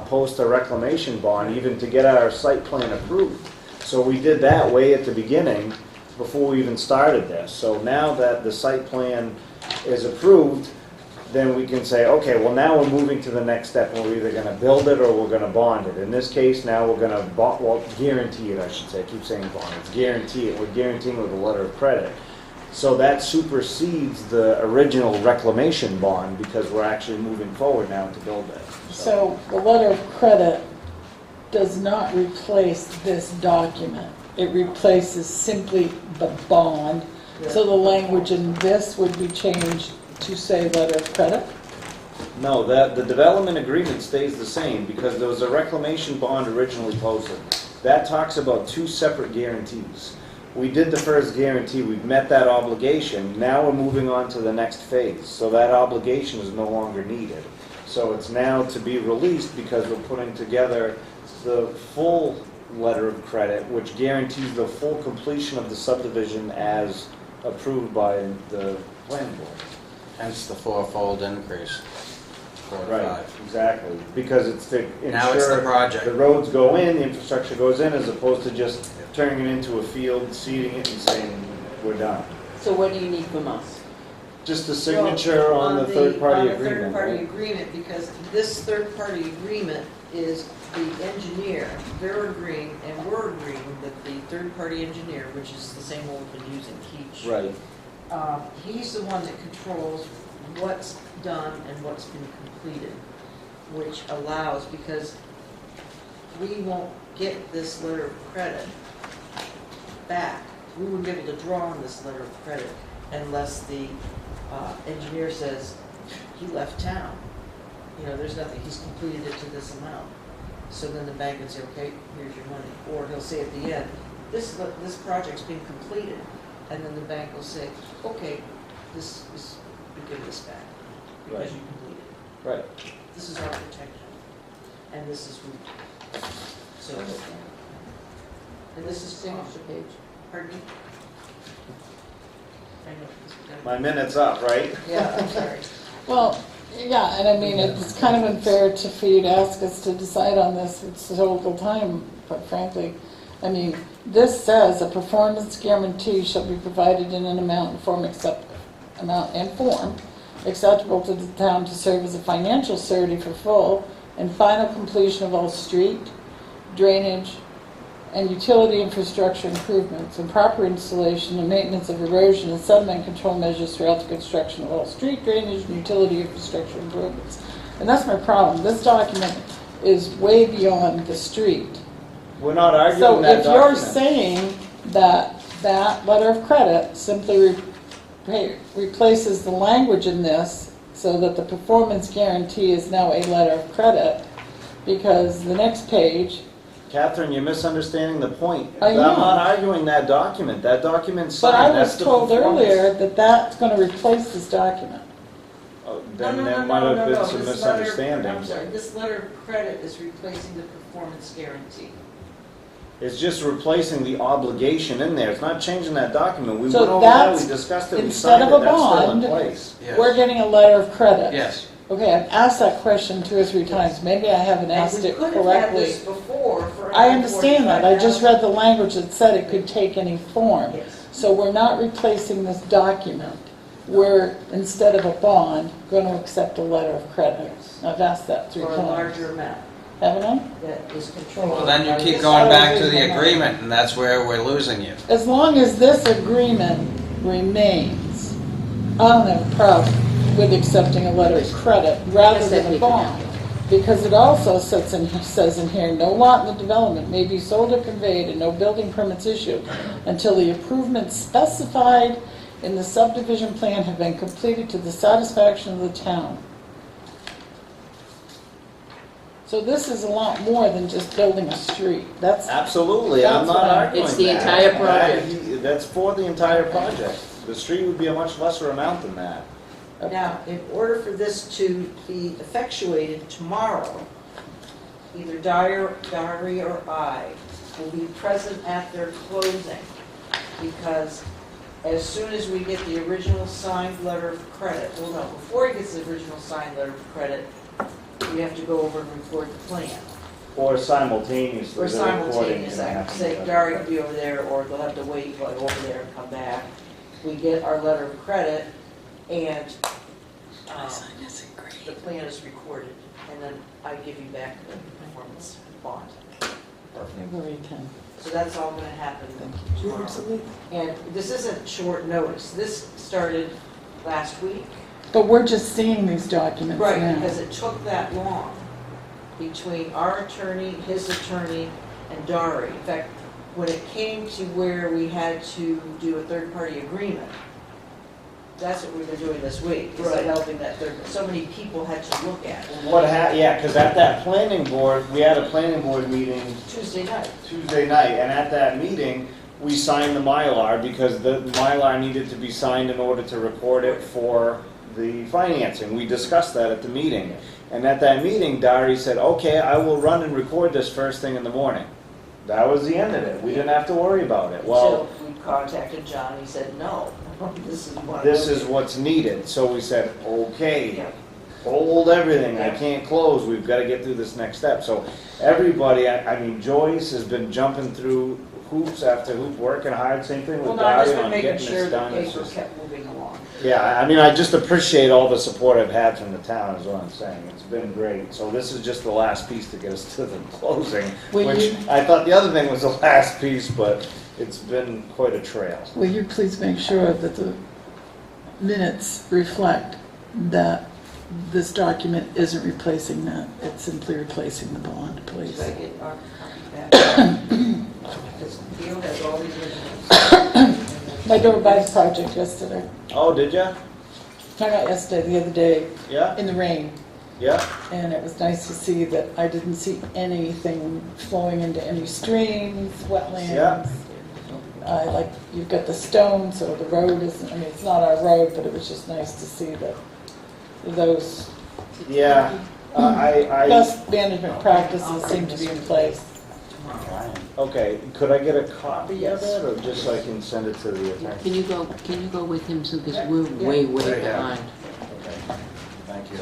post a reclamation bond even to get our site plan approved. So we did that way at the beginning before we even started this. So now that the site plan is approved, then we can say, okay, well now we're moving to the next step, and we're either going to build it or we're going to bond it. In this case, now we're going to guarantee it, I should say. I keep saying bond. It's guarantee it. We're guaranteeing with a letter of credit. So that supersedes the original reclamation bond because we're actually moving forward now to build it. So the letter of credit does not replace this document. It replaces simply the bond. So the language in this would be changed to say letter of credit? No, the development agreement stays the same because there was a reclamation bond originally posted. That talks about two separate guarantees. We did the first guarantee, we've met that obligation, now we're moving on to the next phase. So that obligation is no longer needed. So it's now to be released because we're putting together the full letter of credit, which guarantees the full completion of the subdivision as approved by the planning board. Hence the fourfold increase. 4 to 5. Right, exactly, because it's to Now it's the ensure project. the roads go in, the infrastructure goes in, as opposed to just turning it into a field, seeding it and saying, we're done. So what do you need from us? Just a signature on the third-party agreement. third-party right? agreement, because this third-party agreement is the engineer, they're agreeing, and we're agreeing that the third-party engineer, which is the same one we've been using, Keach. Right, He's the one that controls what's done and what's been completed, which allows, because we won't get this letter of credit back. We wouldn't be able to draw on this letter of credit unless the engineer says he left town. You know, there's nothing, he's completed it to this amount. So then the bank would say, okay, here's your money. Or he'll say at the end, this project's been completed. And then the bank will say, okay, we give this back because Right. you completed it. right. This is our protection. And this is who, so, and this is Signature page. pardon me? I know, this is gonna- My minute's up, right? Yeah, I'm sorry. Well, yeah, and I mean, it's kind of unfair for you to ask us to decide on this with so little time, but frankly. I mean, this says a performance guarantee shall be provided in an amount and form acceptable to the town to serve as a financial surety for full and final completion of all street, drainage, and utility infrastructure improvements and proper installation and maintenance of erosion and sediment control measures throughout the construction of all street, drainage, and utility infrastructure improvements. And that's my problem. This document is way beyond the street. We're not arguing So that if you're document. saying that that letter of credit simply replaces the language in this so that the performance guarantee is now a letter of credit, because the next page, Catherine, you're misunderstanding the point. I I'm am. not arguing that document. That document's but signed. I was That's the told performance. earlier that that's going to replace this document. Oh, then there might have been some misunderstanding. I'm sorry, this letter of credit is replacing the performance guarantee. It's just replacing the obligation in there. It's not changing that document. We So went over that, that's- we discussed it, we instead signed of it, a that's still in bond, place. Yes. We're getting a letter of credit. Yes. Okay, I've asked that question 2 or 3 times. Maybe I haven't asked it And we could have had correctly. this before for. I understand that. I just read the $145,000. language that said it could take any form. Yes. So we're not replacing this document. We're, instead of a bond, going to accept a letter of credit. I've asked that 3 For a times. larger amount Haven't I? that is controlled. Well, then you by keep this going letter. back to the agreement, and that's where we're losing you. As long as this agreement remains, I don't have a problem with accepting a letter of credit rather Yes, I than a think bond. Because it also says in here, no lot in the development may be sold or conveyed and no building permits issued until the improvements specified in the subdivision plan have been completed to the satisfaction of the town. So this is a lot more than just building a street. That's, Absolutely, I'm That's not fine. arguing It's the that. entire project. That's for the entire project. The street would be a much lesser amount than that. Now, in order for this to be effectuated tomorrow, either Dari or I will be present at their closing, because as soon as we get the original signed letter of credit, well, no, before he gets the original signed letter of credit, we have to go over and record the plan. Or simultaneously. Or the recording simultaneous, can I happen say together. Dari will be over there, or they'll have to wait till I go over there and come back. We get our letter of credit, and the plan is recorded, and then I give you back the performance bond. February 10th. So that's all gonna happen tomorrow. And this isn't short notice, this started last week. But we're just seeing these documents Right, now. because it took that long between our attorney, his attorney, and Dari. In fact, when it came to where we had to do a third-party agreement, that's what we've been doing this week, is Right. helping that third, so many people had to look at. Yeah, because at that planning board, we had a planning board meeting Tuesday night. Tuesday night, and at that meeting, we signed the Mylar because the Mylar needed to be signed in order to record it for the financing. We discussed that at the meeting. And at that meeting, Dari said, okay, I will run and record this first thing in the morning. That was the end of it. We didn't have to worry about it. Well, So we contacted John, he said, no, this is what's needed. So we said, okay, Yeah. hold everything. I Yeah. can't close. We've got to get through this next step. So everybody, I mean, Joyce has been jumping through hoops after hoop, working hard. Same thing Well, with no, I've just Dari been on making getting sure this the done. It's paper just- kept moving along. Yeah, I mean, I just appreciate all the support I've had from the town, is what I'm saying. It's been great. So this is just the last piece to get us to the closing, Will which you- I thought the other thing was the last piece, but it's been quite a trail. Will you please make sure that the minutes reflect that this document isn't replacing that? It's simply replacing the bond, please. Should I get our copy back? Because Theo has all these originals. I drove a bike project yesterday. Oh, did ya? Not yesterday, the other day, Yeah, in the rain. yeah. And it was nice to see that I didn't see anything flowing into any streams, wetlands. Yeah. Like, you've got the stone, so the road isn't, I mean, it's not our road, but it was just nice to see that those Yeah, I, best management practices seem to be in place. okay, could I get a copy of it, or just so I can send it to the attorney? Can you go with him, so, because we're way Yeah. behind. Okay, thank you.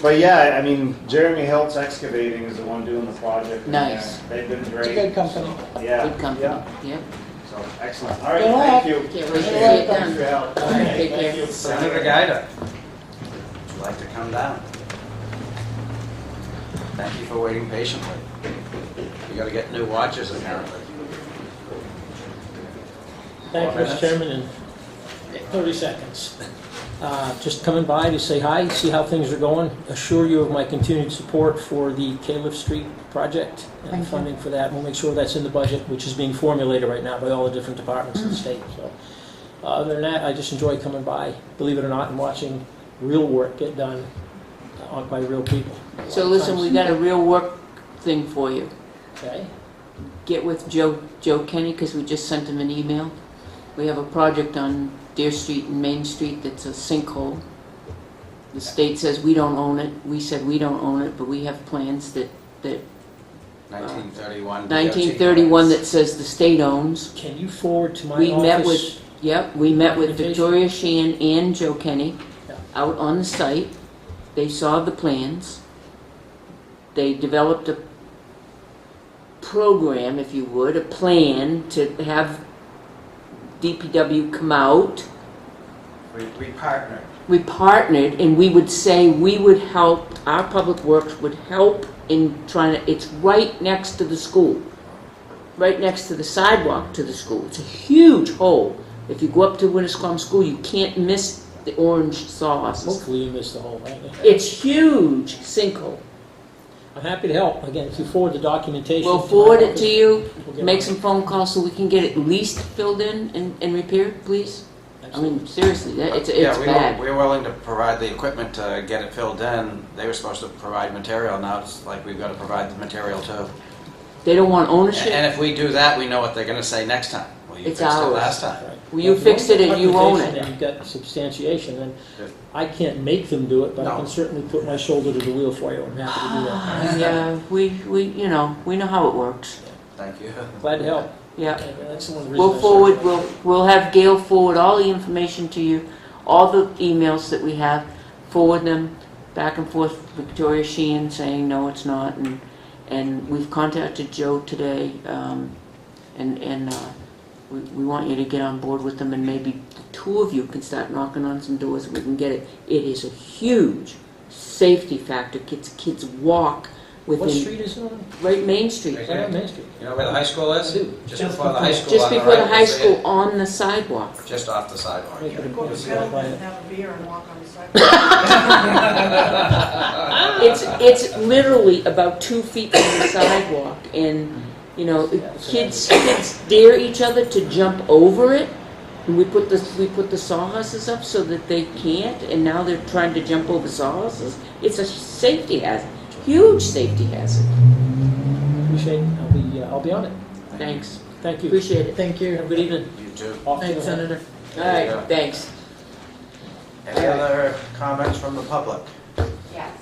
But yeah, I mean, Jeremy Hiltz Excavating is the one doing the project. and, Nice. They've been It's a great. good company. Yeah. Good company, Yeah, yep. so, excellent. All right, Good thank luck. you. Can't wait to see You're it welcome. Thanks for your done. help. All right, Okay, take thank care. you. Senator Gaida, would you like to come down? Thank you for waiting patiently. You gotta get new watches apparently. Thank you, 4 Mr. minutes? Chairman, in 30 seconds. Just coming by to say hi, see how things are going, assure you of my continued support for the Califf Street project and Thank the you. funding for that. We'll make sure that's in the budget, which is being formulated right now by all the different departments in the state. So, other than that, I just enjoy coming by, believe it or not, and watching real work get done by real people. So listen, we got a real work thing for you. Okay? Get with Joe Kenny, because we just sent him an email. We have a project on Deer Street and Main Street that's a sinkhole. The state says we don't own it. We said we don't own it, but we have plans that 1931. 1931 that says the state owns. Can you forward to my We met office? we met with Documentation? Victoria Sheehan and Joe Kenny Yeah. out on the site. They saw the plans. They developed a program, if you would, a plan to have DPW come out. We partnered. We partnered, and we would say we would help, our public works would help in trying to, it's right next to the school, right next to the sidewalk to the school. It's a huge hole. If you go up to Winnisquam School, you can't miss the orange sawhorses. Hopefully you missed the whole thing. It's huge sinkhole. I'm happy to help. Again, if you forward the documentation. We'll to my forward it office, to you, we'll get make on some it. phone calls so we can get it at least filled in and repaired, please. I mean, seriously, it's Yeah, bad. we're willing to provide the equipment to get it filled in. They were supposed to provide material, now it's like we've got to provide the material too. They don't want ownership. And if we do that, we know what they're gonna say next time. Well, you It's fixed it ours. last time. Right. Well, you If you fixed it and you own documentation it. And you've got substantiation, then Yeah. I can't make them do it, but I No. can certainly put my shoulder to the wheel for you. I'm happy to do that. Yeah, we know how it works. Thank you. Glad to help. Yeah. That's one of the We'll reasons I forward, started. we'll have Gail forward all the information to you, all the emails that we have, forward them back and forth, Victoria Sheehan saying, no, it's not, and we've contacted Joe today, we want you to get on board with them, and maybe the two of you can start knocking on some doors and we can get it. It is a huge safety factor, kids walk What within, street is it on? right Main Street. Right. Right on Main Street. You know where the high school is? I do. Just before the high school. Just on the before the right, high you'll see school, it. on the sidewalk. Just off the sidewalk. Right, but Go to it's Bill by and it. have a beer and walk on the sidewalk. It's literally about 2 feet from the sidewalk, and kids dare each other to jump over it. And we put the sawhorses up so that they can't, and now they're trying to jump over sawhorses. It's a safety hazard, huge safety hazard. Appreciate it. I'll be on it. Thanks, Thank you. appreciate it. Thank Have a you. good evening. You too. Off to Thanks, the- Senator. All right, thanks. Any other comments from the public? Yes.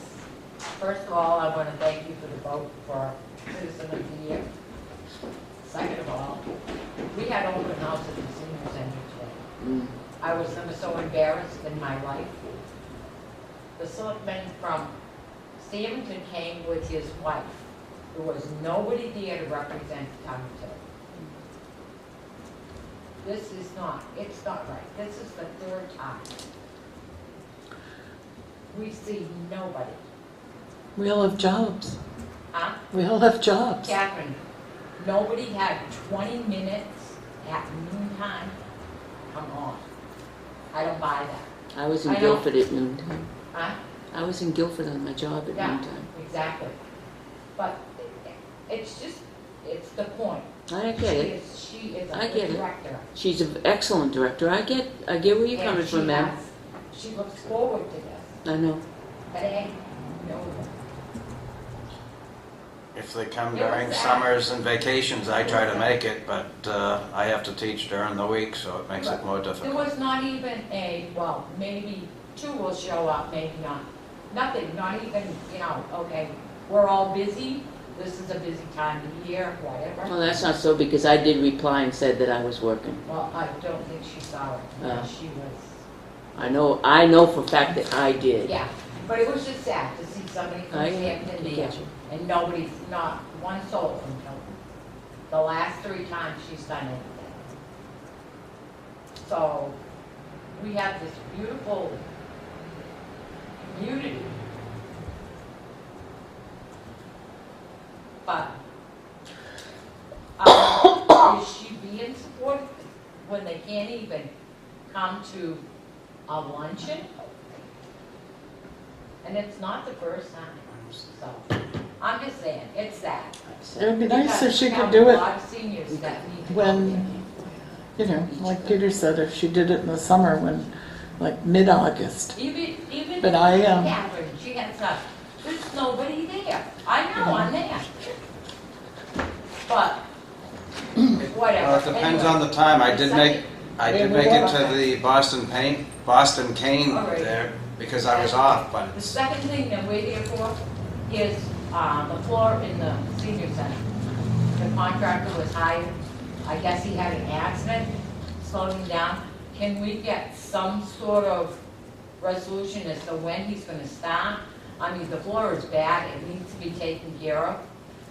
First of all, I want to thank you for the vote for Citizen of the Year. Second of all, we had open house at the senior center today. Mm. I was never so embarrassed in my life. The selectman from Steventon came with his wife. There was nobody there to represent Township. It's not right. This is the third time. We see nobody. We all have jobs. Huh? We all have jobs. Catherine, nobody had 20 minutes at noontime come on. I don't buy that. I was in I know. Guilford at noontime. Huh? I was in Guilford on my job at Yeah, noontime. exactly. But it's the point. I get it. She is I a get good it. director. She's an excellent director. I get where you're And coming she from, ma'am. has- She looks forward to this. I know. But hey, no. If they come It was during that. summers and vacations, I try to make it, but I have to teach during the week, so it makes it more There difficult. was not even maybe two will show up, maybe not. Nothing, not even, okay, we're all busy, this is a busy time of year, whatever. Well, that's not so, because I did reply and said that I was working. Well, I don't think she saw it, Oh. she was, I know for a fact that I did. yeah. But it was just sad to see somebody from I Hampton there, get you. and nobody's, not one soul from Tilton. The last 3 times she's done anything. So, we have this beautiful community. But, is she being supported when they can't even come to a luncheon? And it's not the first time, so, I'm just saying, it's sad. It would be nice if she We could have do a it lot of seniors that need to when, like Peter said, if she did it in the summer when, like mid-August. Even But I, Catherine, she has there's nobody there. I know, I'm there. But, whatever. Well, it depends on the time. I did make it to the Boston Cane All right. there because I was off, but The second thing that we're here for is the floor in the senior center. The contractor was hired, I guess he had an accident, slowed him down. Can we get some sort of resolution as to when he's gonna start? I mean, the floor is bad, it needs to be taken care of,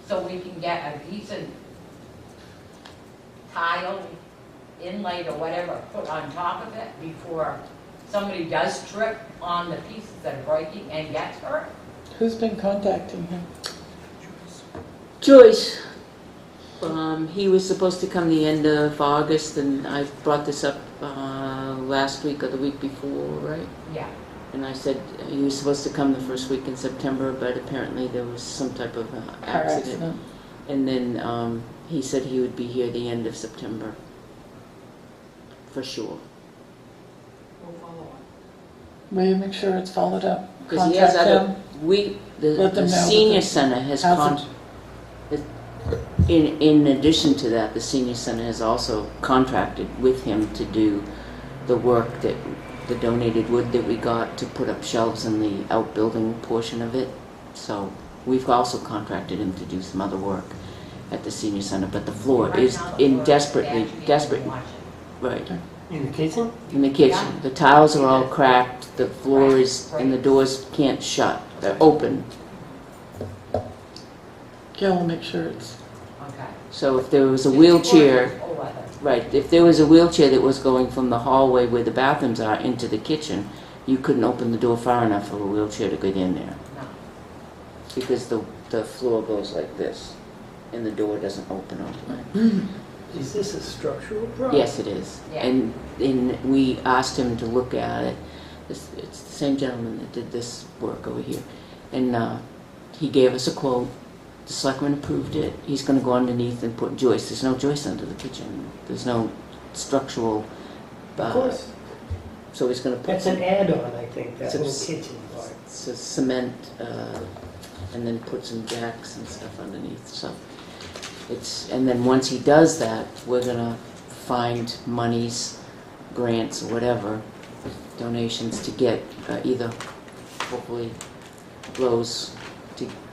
so we can get a decent tile, inlaid or whatever, put on top of it before somebody does trip on the pieces that are breaking and gets hurt. Who's been contacting him? Joyce, he was supposed to come the end of August, and I brought this up last week or the week before, right? Yeah. And I said he was supposed to come the first week in September, but apparently there was some type of Car accident. And then he said he would be here the end of September, for sure. We'll follow up. Will you make sure it's followed up? Because he has Contact other, them? the Let them know that senior the center has housing- in addition to that, the senior center has also contracted with him to do the work that, the donated wood that we got to put up shelves in the outbuilding portion of it. So we've also contracted him to do some other work at the senior center, but the floor Right is now, the in floor is desperately, bad. You can't desperate, even watch it. right, In the kitchen? in the kitchen. The tiles are all cracked, the floor is, and the doors can't shut, they're open. Gail will make sure it's, Okay. So if there was a wheelchair, Or weather. right, if there was a wheelchair that was going from the hallway where the bathrooms are into the kitchen, you couldn't open the door far enough for a wheelchair to get in there. No. Because the floor goes like this, and the door doesn't open all the way. Is this a structural problem? Yes, it is. Yeah. And we asked him to look at it. It's the same gentleman that did this work over here. And he gave us a quote. The selectman approved it. He's going to go underneath and put joists. There's no joists under the kitchen. There's no structural. Of course. So he's going to put That's an add-on, I think, that It's a- little kitchen part. some cement and then put some jacks and stuff underneath. So and then once he does that, we're going to find monies, grants or whatever, donations to get either hopefully Lowe's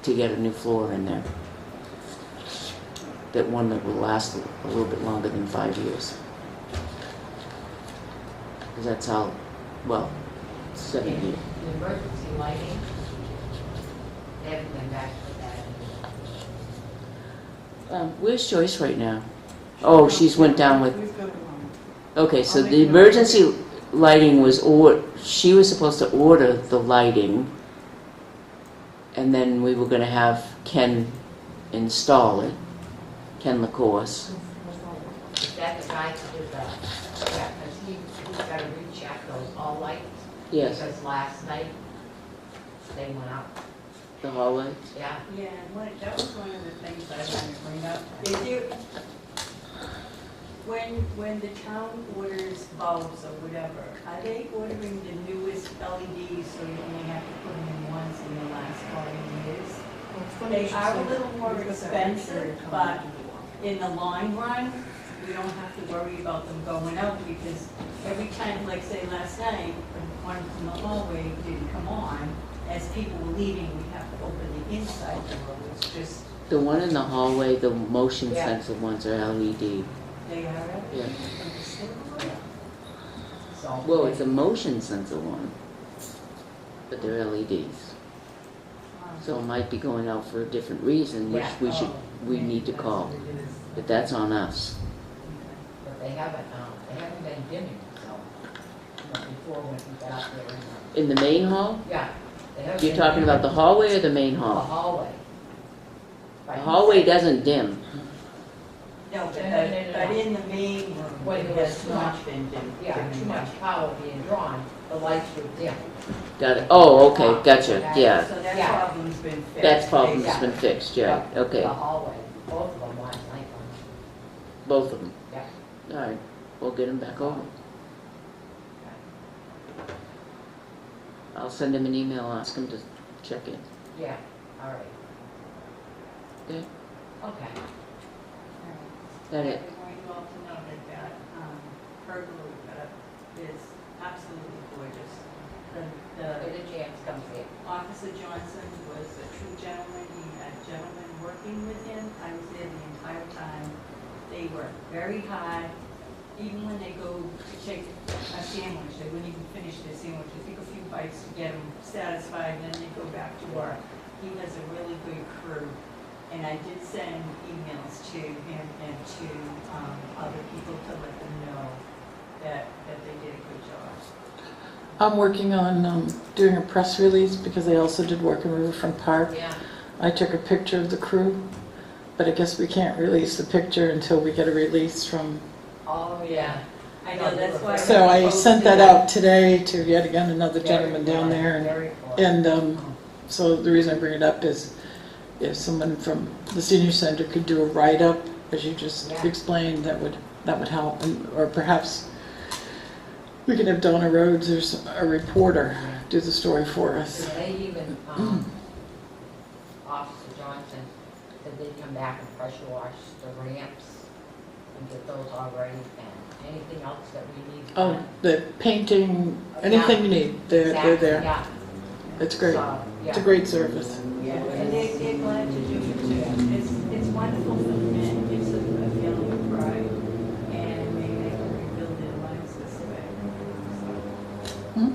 to get a new floor in there. That one that will last a little bit longer than 5 years. Because that's how, well, 7 years. The emergency lighting, they haven't been back with that. Where's Joyce right now? Oh, she's went down with, We've got it wrong. okay, so I'll make the a note. emergency lighting was, she was supposed to order the lighting, and then we were gonna have Ken install it, Ken LaCourse. Is that the guy who did that? Yeah, because he's got to recheck those all lights. Yes, Because last night, they went out. the hallway. Yeah. Yeah, that was one of the things I wanted to bring up. When the town orders bulbs or whatever, are they ordering the newest LEDs so you only have to put them in once in the last 40 years? They are a little more expensive, but in the long run, we don't have to worry about them going out because every time, like say last night, when one from the hallway didn't come on, as people were leaving, we have to open the inside door, which just, The one in the hallway, the motion Yeah. sensor ones are LED. they are. Yeah. So. Well, it's a motion sensor one, but they're LEDs. So it might be going out for a different reason, which Yeah. we need to call. But that's on us. But they haven't been dimming, so, before when we got out there. In the main hall? Yeah. they haven't You're been talking about the dimming. hallway or the main The hall? hallway. The hallway doesn't dim. No, but No. in the main room, When it there has was too not much- been dim. Yeah, too much power being drawn, the lights would dim. Got it. Oh, okay, gotcha, yeah. So that Yeah. problem's been fixed. That problem's Yeah. been fixed, yeah, okay. The hallway, both of them last night. Both of them. Yeah. All right, we'll get them back over. I'll send him an email, ask him to check in. Yeah, all right. Okay. Okay. That it? I want you all to know that pergola is absolutely gorgeous. Where the jams come in. Officer Johnson was a true gentleman. He had gentlemen working with him. I was there the entire time. They work very hard. Even when they go to take a sandwich, they wouldn't even finish their sandwich. They take a few bites to get them satisfied, and then they go back to work. He has a really good crew. And I did send emails to him and to other people to let them know that they did a good job. I'm working on doing a press release because they also did work in Riverfront Park. Yeah. I took a picture of the crew, but I guess we can't release the picture until we get a release from, Oh, yeah. I know, that's why. So I sent that out today to yet again another gentleman down there. Very cool. And so the reason I bring it up is if someone from the senior center could do a write-up, as you just Yeah. explained, that would help. Or perhaps we could have Donna Rhodes or a reporter do the story for us. They even, Officer Johnson said they'd come back and pressure wash the ramps and get those all ready, and anything else that we need. Oh, the painting, anything you need, they're there. Yeah. It's great. So, It's a yeah. great service. Yeah, and they're glad to do it too. It's wonderful for the men, it gives them a feeling of pride, and maybe they can rebuild their lives this way. Hmm?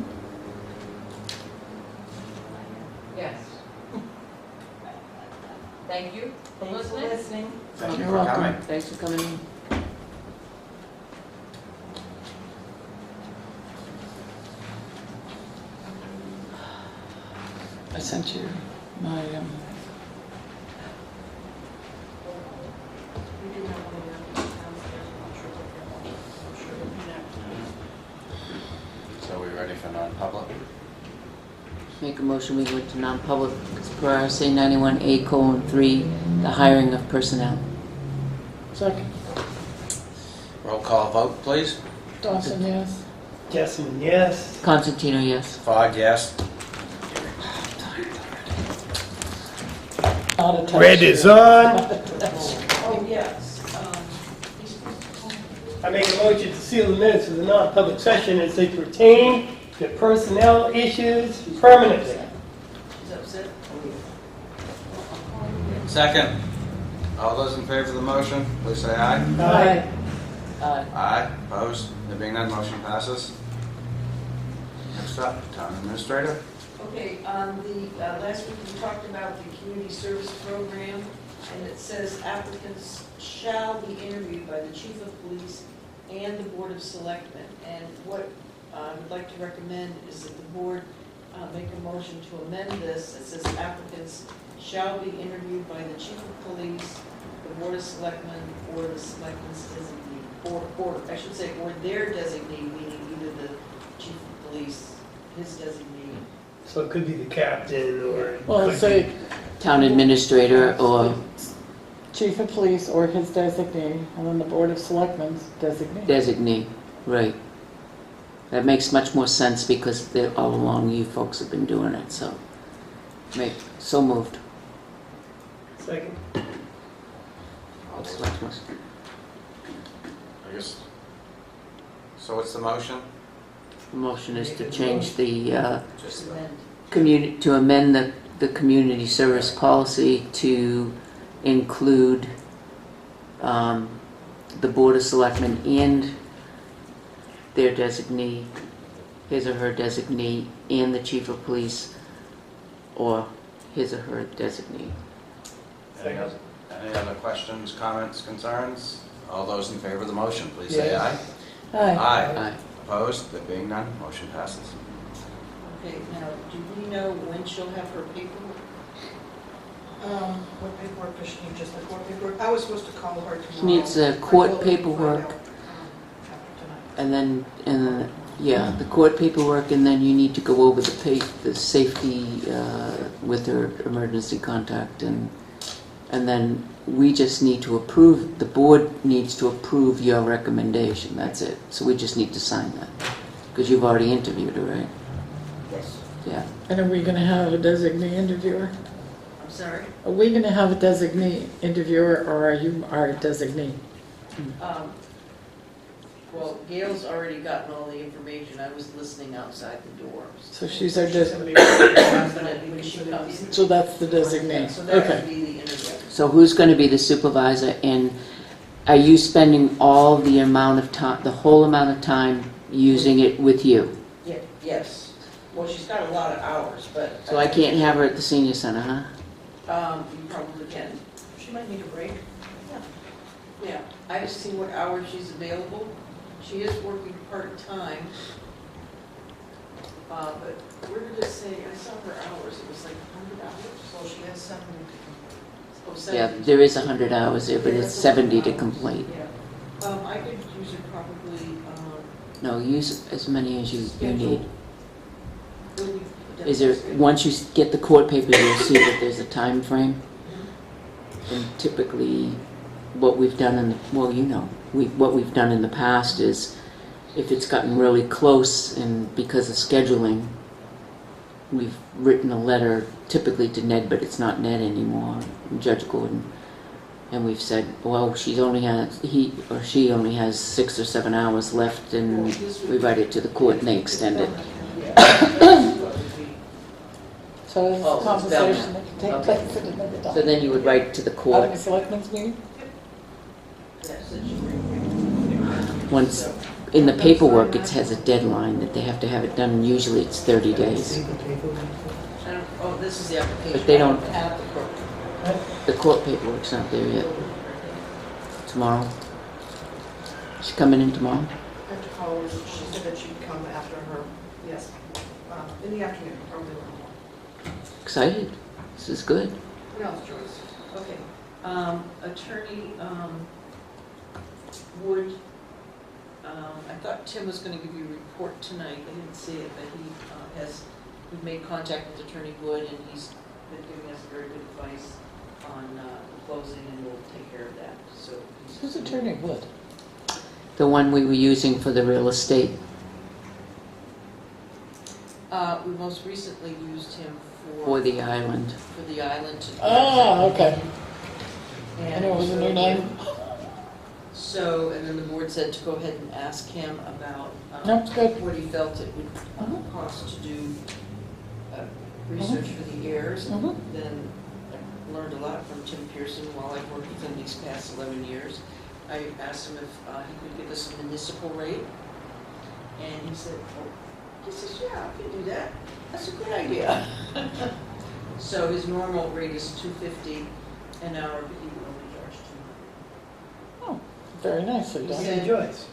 Yes. Thank you for Thanks for listening. listening. Thank you You're for welcome. coming. Thanks for coming in. I sent you my, We do have one of them downstairs, I'm sure they'll So we ready for non-public? Make a motion, we go into non-public as per RSA 91A:3, the hiring of personnel. second, Roll call vote, please. Dawson, yes. Jessamine, yes. Constantino, yes. Fogg, yes. Not a touch. Red is on. Oh, yes. I make a motion to seal the minutes of the non-public session as they pertain to personnel issues permanently. Is that upset? Second. All those in favor of the motion, please say aye. Aye. Aye. Opposed? There being none, motion passes. Next up, Town Administrator. Okay, last week we talked about the community service program, and it says applicants shall be interviewed by the chief of police and the board of selectmen. And what I would like to recommend is that the board make a motion to amend this. It says applicants shall be interviewed by the chief of police, the board of selectmen, or the selectmen's designee, or I should say, or their designee, meaning either the chief of police, his designee. So it could be the captain or. it Well, could say be- Town administrator or chief of police or his designee, and then the board of selectmen's designee. designee, right. That makes much more sense because all along you folks have been doing it, so. So moved. Second. Makes much more sense. I guess. So what's the motion? The motion is to change the, Just Amend. to amend the community service policy to include the Board of Selectmen and their designee, his or her designee, and the Chief of Police, or his or her designee. Any other questions, comments, concerns? All those in favor of the motion, please say aye. Yes. Aye. Aye. Opposed? There being none, motion passes. Okay, now, do we know when she'll have her paperwork? What paperwork does she need, just the court paperwork? I was supposed to call her tomorrow. She needs I court told her to find paperwork. out, after tonight. And then, yeah, the court paperwork, and then you need to go over the safety with her emergency contact, and then we just need to approve, the board needs to approve your recommendation, that's it. So we just need to sign that, because you've already interviewed her, right? Yes. Yeah. And are we going to have a designee interviewer? I'm sorry? Are we going to have a designee interviewer, or are you our designee? Well, Gail's already gotten all the information. I was listening outside the door. So she's our She's gonna designee. be last But night, when she comes, So that's the designee. so that Okay. would be the interview. So who's going to be the supervisor, and are you spending all the amount of time, the whole amount of time using it with you? Yeah, yes. Well, she's got a lot of hours, but. So I can't have her at the senior center, huh? You probably can. She might need a break. Yeah, I just see what hours she's available. She is working part-time. But where did it say, I saw her hours, it was like 100 hours? So she has 7 Oh, Yeah, 70. there is 100 hours there, but it's 70 to complete. Yeah. I could use her probably No, use as many as you need. Is there, once you get the court papers, you'll see that there's a time frame. And typically, what we've done in, what we've done in the past is, if it's gotten really close and because of scheduling, we've written a letter typically to Ned, but it's not Ned anymore, Judge Gordon. And we've said, well, he or she only has 6 or 7 hours left, and we write it to the court and they extend it. So it's Oh, a conversation that can take okay. place at another time. So then you would write to the Out court. of the selectmen's meeting? Once, in the paperwork, it has a deadline that they have to have it done, and usually it's 30 days. See the paperwork? Oh, this is the application. But they don't- I have the court. The court paperwork's not there yet. Tomorrow. She's coming in tomorrow? I have to call her, she said that she'd come after her, yes, in the afternoon, probably around 1. Excited. This is good. What else, Joyce? Okay, Attorney Wood, I thought Tim was gonna give you a report tonight, I didn't see it, but we've made contact with Attorney Wood, and he's been giving us very good advice on the closing, and we'll take care of that, so. Who's Attorney Wood? The one we were using for the real estate. We most recently used him For the island. For the island. Ah, okay. I And know it was a new name. So, and then the board said to go ahead and ask him about That's good. what he felt it would cost to do research for the heirs. And Mhm. then I learned a lot from Tim Pearson while I've worked with him these past 11 years. I asked him if he could give us a municipal rate, and he said, yeah, I can do that. That's a good idea. So his normal rate is $250 an hour, but he would only charge $200. Oh, very nicely done. Yay, Joyce.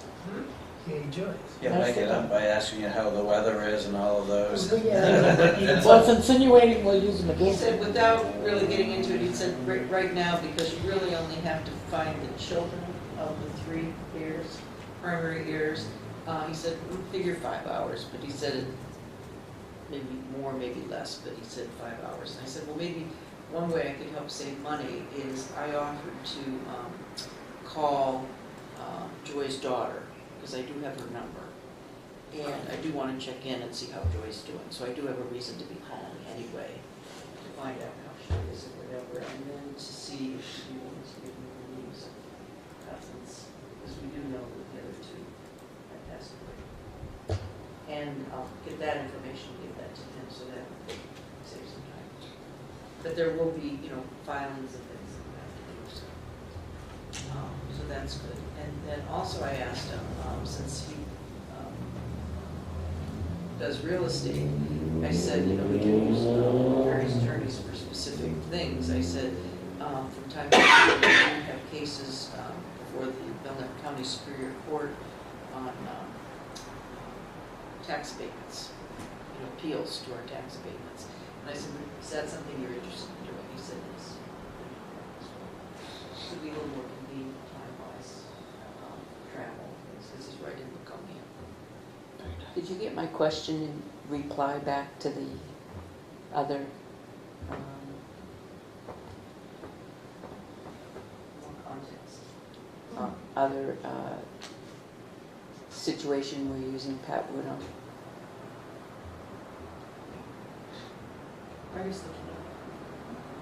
Yay, Joyce. You make it up by asking you how the weather is and all of those. Well, it's insinuating we'll use them He again. said, without really getting into it, he said, right now, because you really only have to find the children of the 3 heirs, primary heirs, he said, figure 5 hours, but he said, maybe more, maybe less, but he said 5 hours. And I said, well, maybe one way I could help save money is I offered to call Joy's daughter, because I do have her number. And I do want to check in and see how Joy's doing. So I do have a reason to be calling anyway, to find out how she is or whatever, and then to see if she wants to give me the names of cousins, because we do know that the other 2 had passed away. And I'll get that information, give that to him, so that will save some time. But there will be, filings and things that we have to do, so that's good. And then also I asked him, since he does real estate, I said, we do use various attorneys for specific things. I said, from time to time, we do have cases before the Belknap County Superior Court on tax abatements, appeals to our tax abatements. And I said, is that something you're interested in doing? He said, yes. So it'd be a little more convenient time-wise, travel, because he's right in Laconia. Did you get my question and reply back to the other, More context. other situation we're using Pat Wood on? Write a sticky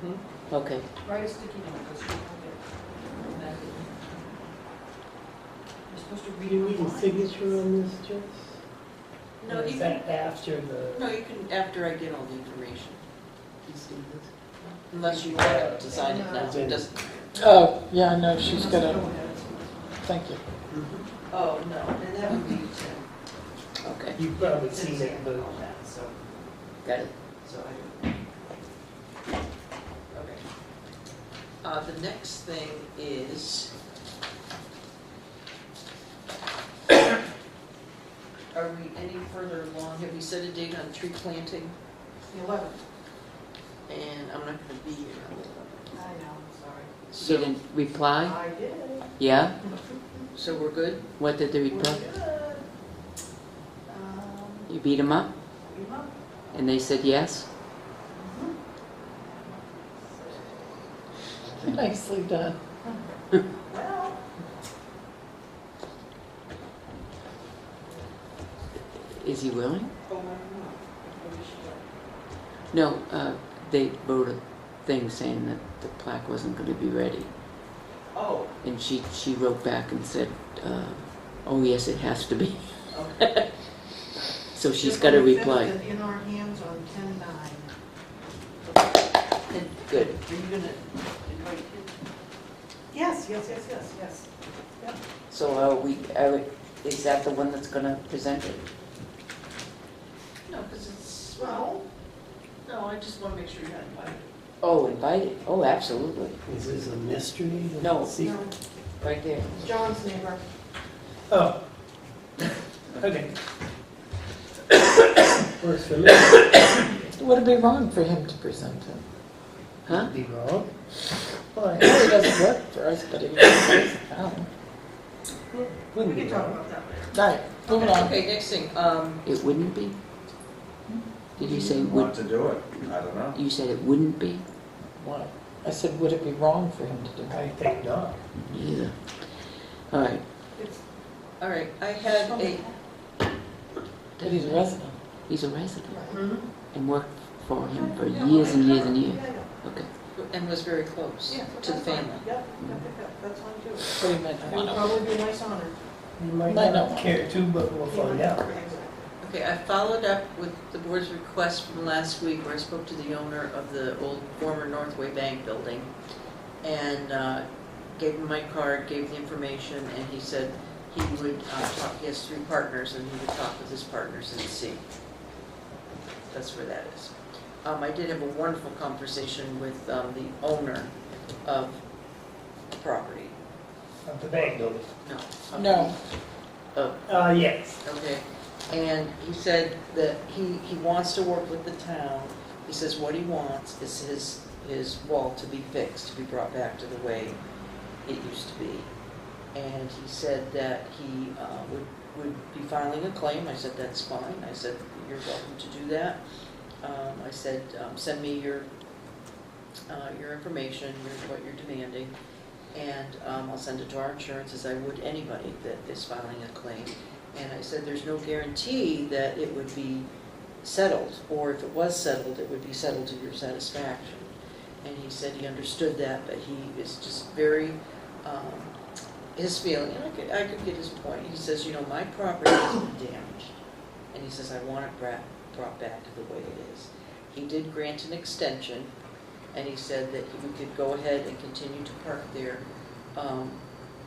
note. Okay. Write a sticky note, because she'll get it. You're supposed to read Do you it. need a signature on this, Joyce? No, Or is you that can, after the? no, you can, after I get all the information, Let's do this. unless you want to sign it now, it doesn't. Oh, yeah, no, she's gonna, thank you. Oh, no, and that would be Tim. Okay. You've probably Tim's seen it, but all that, so, Got it. so okay. The next thing is, are we any further along? Have we set a date on tree planting? The 11th. And I'm not gonna be here on the 11th. I know, I'm sorry. You didn't reply? I did. Yeah? So we're good? What did the We're reply? good. You beat them up? You know? And they said yes? Nicely done. Well, Is he willing? oh, I don't know. Maybe she will. No, they wrote a thing saying that the plaque wasn't going to be ready. Oh, And she wrote back and said, oh yes, it has to be. okay. So she's Just got to when we reply. finish it in our hands on 10/9. Good. Are you gonna invite him? Yes, yes, yes, yes, yes. Yep. So is that the one that's going to present it? No, because it's, well, no, I just want to make sure you're not invited. Oh, invited. Oh, absolutely. Is this a mystery? No. Secret? Right there. John's neighbor. Oh. Okay. Works for me. Would it be wrong for him to present it? Huh? Be wrong. Well, I know he doesn't work for us, but he works for town. We Wouldn't be can talk wrong. about that later. All right, moving on. Okay, next thing, It wouldn't be? Did you say Want would? to do it? I don't know. You said it wouldn't be? Why? I said, would it be wrong for him to do I that? think not. Either. All right. It's, all right, I had a, But he's a resident. He's a resident mhm. and worked for him for years and years and years. Yeah, yeah. Okay. and was very close Yeah, to the that's fine. family. Yep, that's fine too. So he might It not would want probably be a nice honor. You might Might not not. care to, but we'll find out. Okay, I followed up with the board's request from last week where I spoke to the owner of the old former Northway Bank building and gave him my card, gave the information, and he said he would talk, he has 3 partners, and he would talk with his partners and see. That's where that is. I did have a wonderful conversation with the owner of the property. Of the bank building. No. to. No. Yes. Okay, and he said that he wants to work with the town. He says what he wants is his wall to be fixed, to be brought back to the way it used to be. And he said that he would be filing a claim. I said, that's fine. I said, you're welcome to do that. I said, send me your information, what you're demanding, and I'll send it to our insurance as I would anybody that is filing a claim. And I said, there's no guarantee that it would be settled, or if it was settled, it would be settled to your satisfaction. And he said he understood that, but he is just very, his feeling, and I could get his point. He says, you know, my property has been damaged, and he says, I want it brought back to the way it is. He did grant an extension, and he said that we could go ahead and continue to park there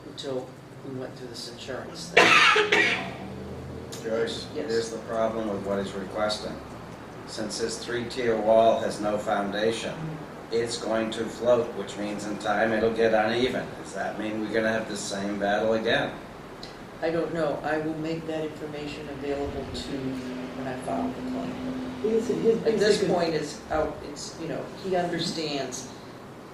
until we went through this insurance thing. Joyce, Yes. here's the problem with what he's requesting. Since his 3-tier wall has no foundation, it's going to float, which means in time it'll get uneven. Does that mean we're gonna have the same battle again? I don't know. I will make that information available to when I file the claim. At this point, it's out, it's, you know, he understands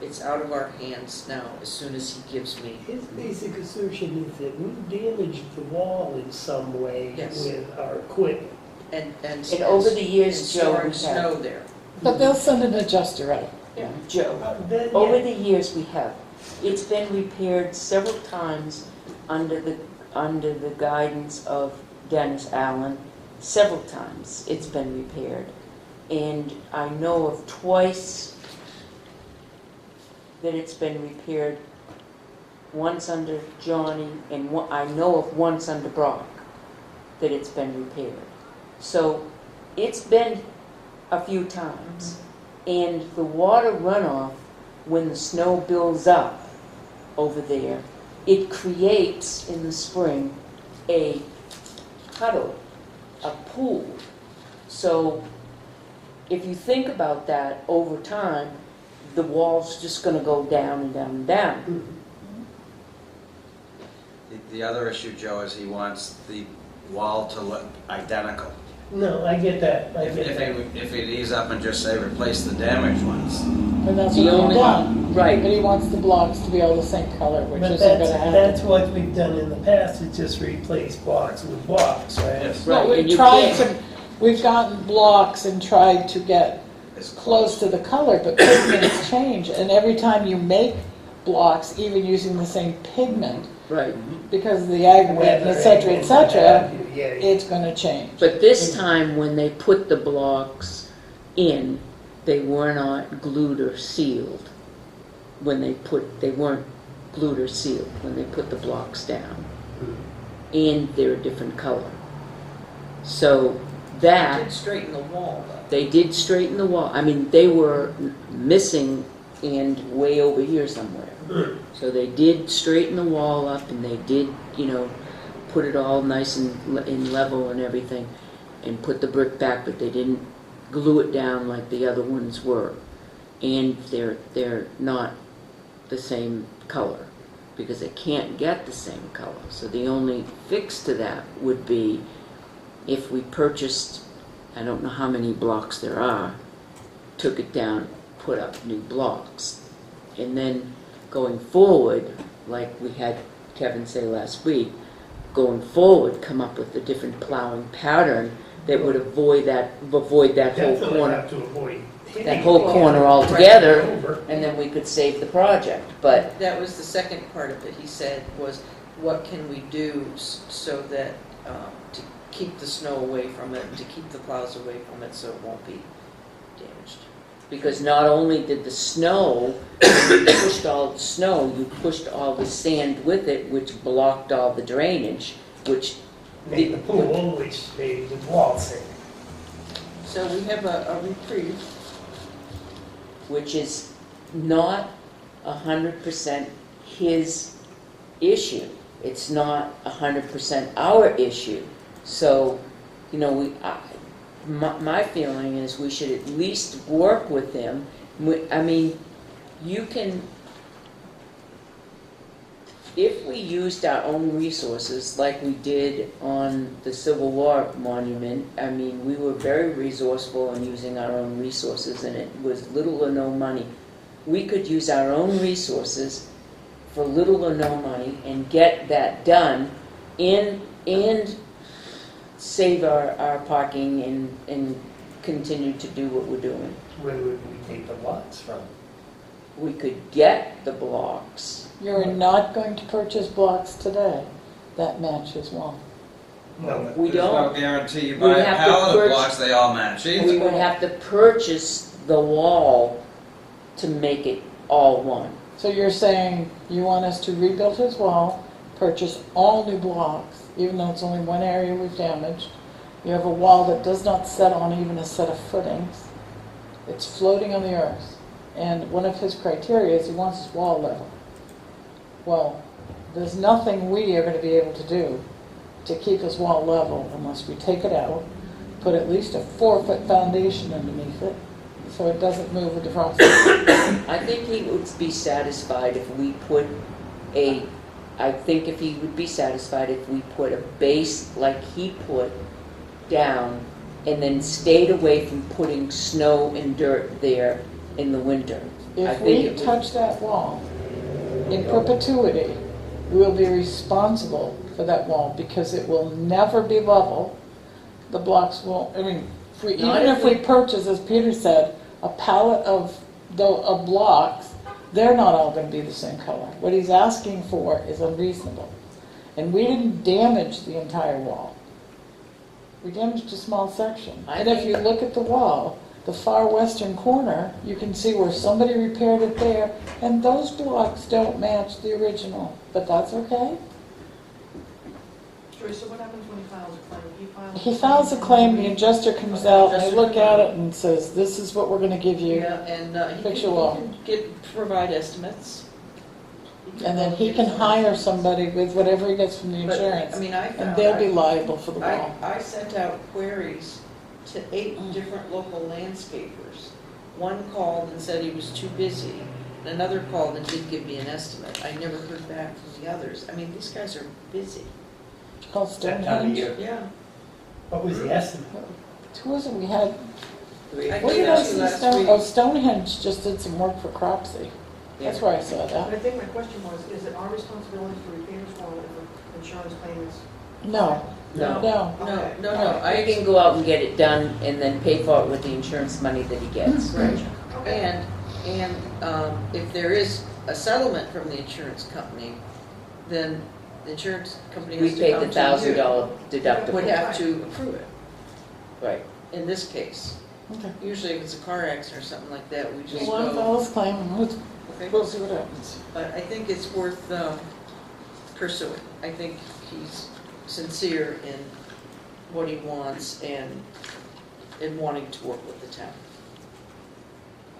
it's out of our hands now as soon as he gives me. His basic assertion is that we damaged the wall in some way Yes. with our equipment. And over the years, and Joe, storing we snow have. there. But they'll send an adjuster out. Yeah. Joe, Then, over yeah, the years we have. It's been repaired several times under the guidance of Dennis Allen. Several times it's been repaired. And I know of twice that it's been repaired, once under Johnny, and I know of once under Brock, that it's been repaired. So it's been a few times. And the water runoff, when the snow builds up over there, it creates in the spring a puddle, a pool. So if you think about that over time, the wall's just going to go down and down and down. The other issue, Joe, is he wants the wall to look identical. no, I get that, I get that. If he'd ease up and just say replace the damaged ones, And that's The what only they've done. one, right. But he wants the blocks to be all the same color, which But isn't gonna that's happen. what we've done in the past, is just replace blocks with blocks, right? Yes. No, Right, we and you tried can't- we've gotten blocks and tried to get It's close to the color, but pigments change, and every time you make blocks, even using the same pigment, Right. because of the aggregate, et cetera, Yeah, it's gonna change. But this time, when they put the blocks in, they were not glued or sealed. They weren't glued or sealed when they put the blocks down. And they're a different color. So that, Did straighten the wall, though. they did straighten the wall. I mean, they were missing and way over here somewhere. So they did straighten the wall up, and they did, put it all nice and level and everything, and put the brick back, but they didn't glue it down like the other ones were. And they're not the same color, because they can't get the same color. So the only fix to that would be if we purchased, I don't know how many blocks there are, took it down, put up new blocks. And then going forward, like we had Kevin say last week, going forward, come up with a different plowing pattern that would avoid that whole Definitely corner, have to avoid that whole corner altogether, and then we could save the project. But That was the second part of it, he said, was what can we do so that, to keep the snow away from it, and to keep the plows away from it so it won't be damaged. because not only did the snow, when you pushed all the snow, you pushed all the sand with it, which blocked all the drainage, which Made the pool, which made the wall sink. So we have a reprieve. which is not 100% his issue. It's not 100% our issue. So, my feeling is we should at least work with him. I mean, you can, if we used our own resources like we did on the Civil War monument, I mean, we were very resourceful in using our own resources, and it was little or no money. We could use our own resources for little or no money and get that done and save our parking and continue to do what we're doing. Where would we take the blocks from? We could get the blocks. You're not going to purchase blocks today that match his wall. No, We There's don't. no guarantee you We buy a have to pallet of purchase- blocks, they all match either. We would have to purchase the wall to make it all one. So you're saying you want us to rebuild his wall, purchase all new blocks, even though it's only one area we've damaged. You have a wall that does not set on even a set of footings. It's floating on the earth. And one of his criteria is he wants his wall level. Well, there's nothing we are going to be able to do to keep his wall level unless we take it out, put at least a 4-foot foundation underneath it, so it doesn't move with the frost. I think he would be satisfied if we put a base like he put down and then stayed away from putting snow and dirt there in the winter. I If think we it would- touch that wall in perpetuity, we will be responsible for that wall because it will never be level. The blocks will, Not even if if we we- purchase, as Peter said, a pallet of blocks, they're not all going to be the same color. What he's asking for is unreasonable. And we didn't damage the entire wall. We damaged a small section. I And if think- you look at the wall, the far western corner, you can see where somebody repaired it there, and those blocks don't match the original, but that's okay. Teresa, what happens when he files a claim? He files a claim, the adjuster comes out, and they look at it and says, this is what we're gonna give you. Yeah, and he Fix your wall. can provide estimates. And then he can hire somebody with whatever he gets from the But, insurance, I mean, I and found, they'll be liable for the wall. I sent out queries to 8 different local landscapers. One called and said he was too busy. Another called and did give me an estimate. I never heard back from the others. I mean, these guys are busy. It's called that time of Stonehenge. year. Yeah. What was the estimate? Who was it we had? I What gave did I it to you see? last week. Oh, Stonehenge just did some work for Cropsey. That's where I saw But that. I think my question was, is it our responsibility to repair this wall if the insurance claim is? No, No. No. No, I can go out and get it done and then pay for it with the insurance money that he gets. Right. Okay. And if there is a settlement from the insurance company, then the insurance company We has pay to the come to you. $1,000 Would deductible. have to approve it, Right. in this case. Okay. Usually if it's a car accident or something like that, we just One go. fellow's claim, Okay. we'll see what happens. But I think it's worth pursuing. I think he's sincere in what he wants and in wanting to work with the town.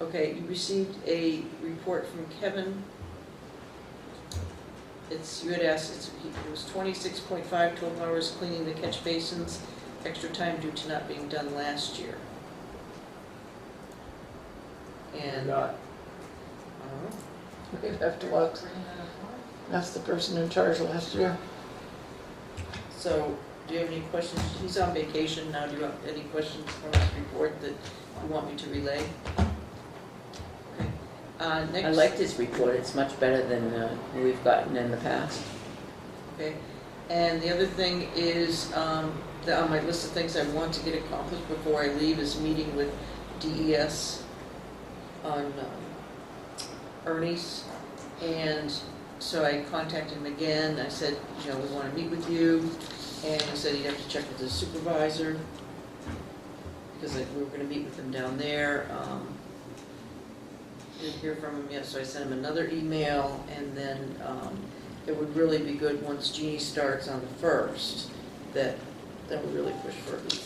Okay, you received a report from Kevin. You had asked, it was 26.5 total hours cleaning the catch basins, extra time due to not being done last year. And, We'd have to look. That's the person in charge last year. so, do you have any questions? He's on vacation now. Do you have any questions from his report that you want me to relay? Okay. Next. I liked his report. It's much better than we've gotten in the past. Okay. And the other thing is, on my list of things I want to get accomplished before I leave is meeting with DES on Ernie's. And so I contacted him again. I said, we want to meet with you. And he said he'd have to check with his supervisor because we were going to meet with him down there. Didn't hear from him yet, so I sent him another email. And then it would really be good once Jeannie starts on the 1st that would really push for it.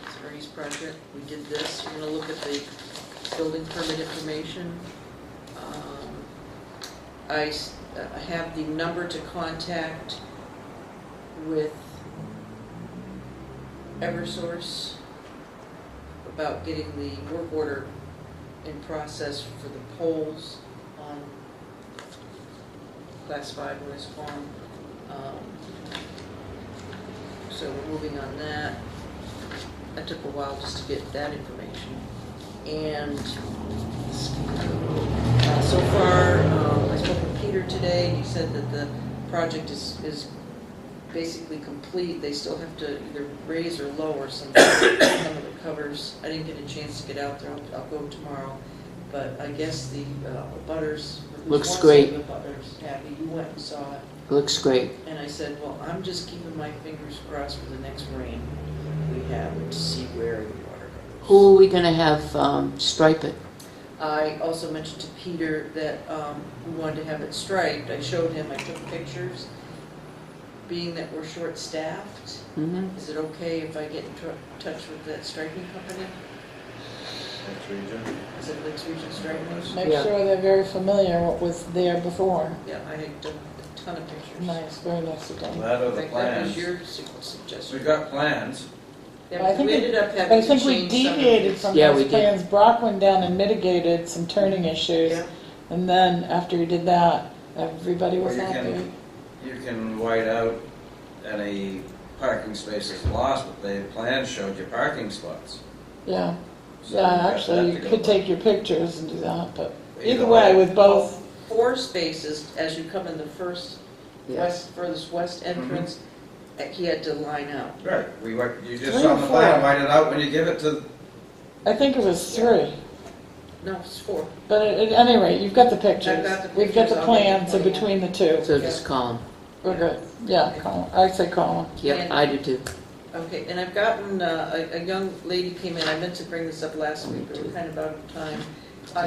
That's Ernie's project. We did this. We're going to look at the building permit information. I have the number to contact with Eversource about getting the work order in process for the poles on Class 5 West Farm. So we're moving on that. That took a while just to get that information. And so far, I spoke with Peter today, and he said that the project is basically complete. They still have to either raise or lower some of the covers. I didn't get a chance to get out there. I'll go tomorrow. But I guess the butters. Looks great. The butters, Abby, you went and saw it. Looks great. And I said, well, I'm just keeping my fingers crossed for the next rain we have to see where the water goes. Who are we going to have stripe it? I also mentioned to Peter that we wanted to have it striped. I showed him, I took pictures. Being that we're short-staffed, Mm-hmm. is it okay if I get in touch with that striping company? Is it Lakes Region Stripers? Make Yeah. sure they're very familiar what was there before. Yeah, I had done a ton of pictures. Nice, very nicely done. That or In the fact, that was plans. your suggestion. We've got plans. Yeah, I think we we- ended up But having I to think we change some of deviated these. from Yeah, those we did. plans. Brock went down and mitigated some turning issues. Yeah. And then after he did that, everybody was Well, happy. You can white out any parking spaces lost, but the plan showed you parking spots. Yeah, So yeah, you've got actually, that you to go could by. take your pictures and do that, but Either either way, way. with both, 4 spaces as you come in the first Yes. furthest west entrance, he had to line out. Right, you just 3 saw or on the 4. plan, white it out when you give it to, I think it was 3. No, it's 4. But at any rate, you've got the pictures. I've got the We've got pictures, the I'll make plans, the so plan. between the two, So just call him. we're good. Yeah, call 'em. I'd say call 'em. Yep, And- I do too. Okay, and I've gotten, a young lady came in, I meant to bring this up last week, but we're kind of out of time.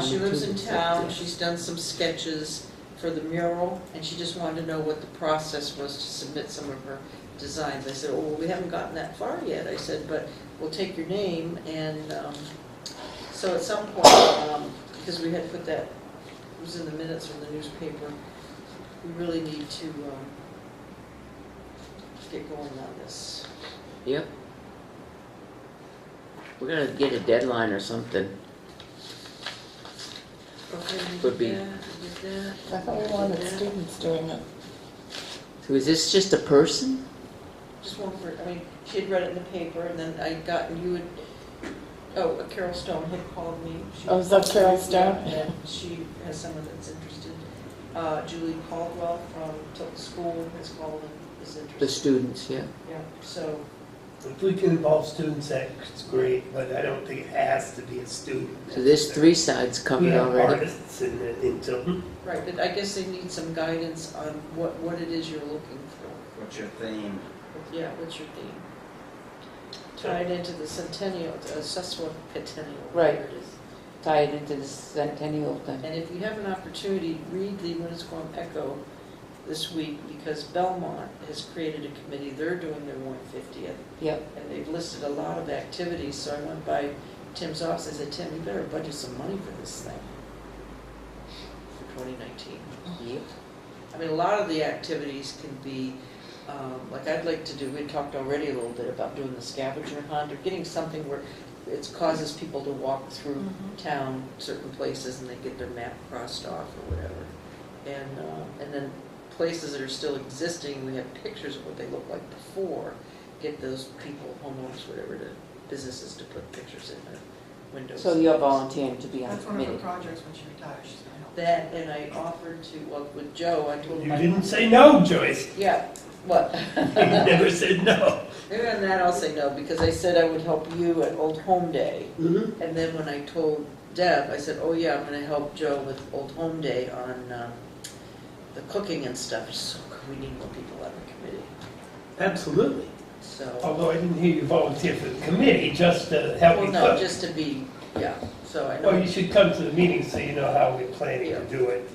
She lives in town, she's done some sketches for the mural, and she just wanted to know what the process was to submit some of her designs. I said, oh, well, we haven't gotten that far yet. I said, but we'll take your name, and so at some point, because we had put that, it was in the minutes from the newspaper, we really need to get going on this. Yep. We're going to get a deadline or something. Okay, we Would be- did that, we did that. I thought we wanted students doing it. So is this just a person? Just one for, I mean, she had read it in the paper, and then I got, and you had, Carol Stone had called me. She- Oh, is that Carol Stone? Yeah, and she has someone that's interested. Julie Caldwell from Tilton School has called and is interested. The students, yeah. Yeah, so, If we can involve students, that's great, but I don't think it has to be a student. So there's 3 sides We covered have already. artists in Tilton. right, but I guess they need some guidance on what it is you're looking for. What's your theme? Yeah, what's your theme? Tied into the centennial, sesquicentennial, Right. whatever it is. Tie it into the centennial thing. And if you have an opportunity, read the Winnisquam Echo this week, because Belmont has created a committee, they're doing their 150th, Yep. and they've listed a lot of activities, so I went by Tim's office, I said, Tim, you better budget some money for this thing, for 2019. Yep. I mean, a lot of the activities can be, like I'd like to do, we talked already a little bit about doing the scavenger hunt, or getting something where it causes people to walk through town, certain places, and they get their map crossed off or whatever. And then places that are still existing, we have pictures of what they look like before, get those people, homeowners, whatever, to businesses to put pictures in their windows. So you're volunteering to be on the That's one of her committee. projects when she retires, she's gonna help. That, and I offered to, well, with Joe, I told him. You didn't say no, Joyce. Yeah, what? You never said no. Maybe on that I'll say no, because I said I would help you at Old Home Day. Mm-hmm. And then when I told Deb, I said, oh yeah, I'm gonna help Joe with Old Home Day on the cooking and stuff. So we need more people on the committee. Absolutely. So, Although I didn't hear you volunteer for the committee, just to help well, me no, cook. just to be, yeah, so I Well, know, you should come to the meeting so you know how we're planning to do it.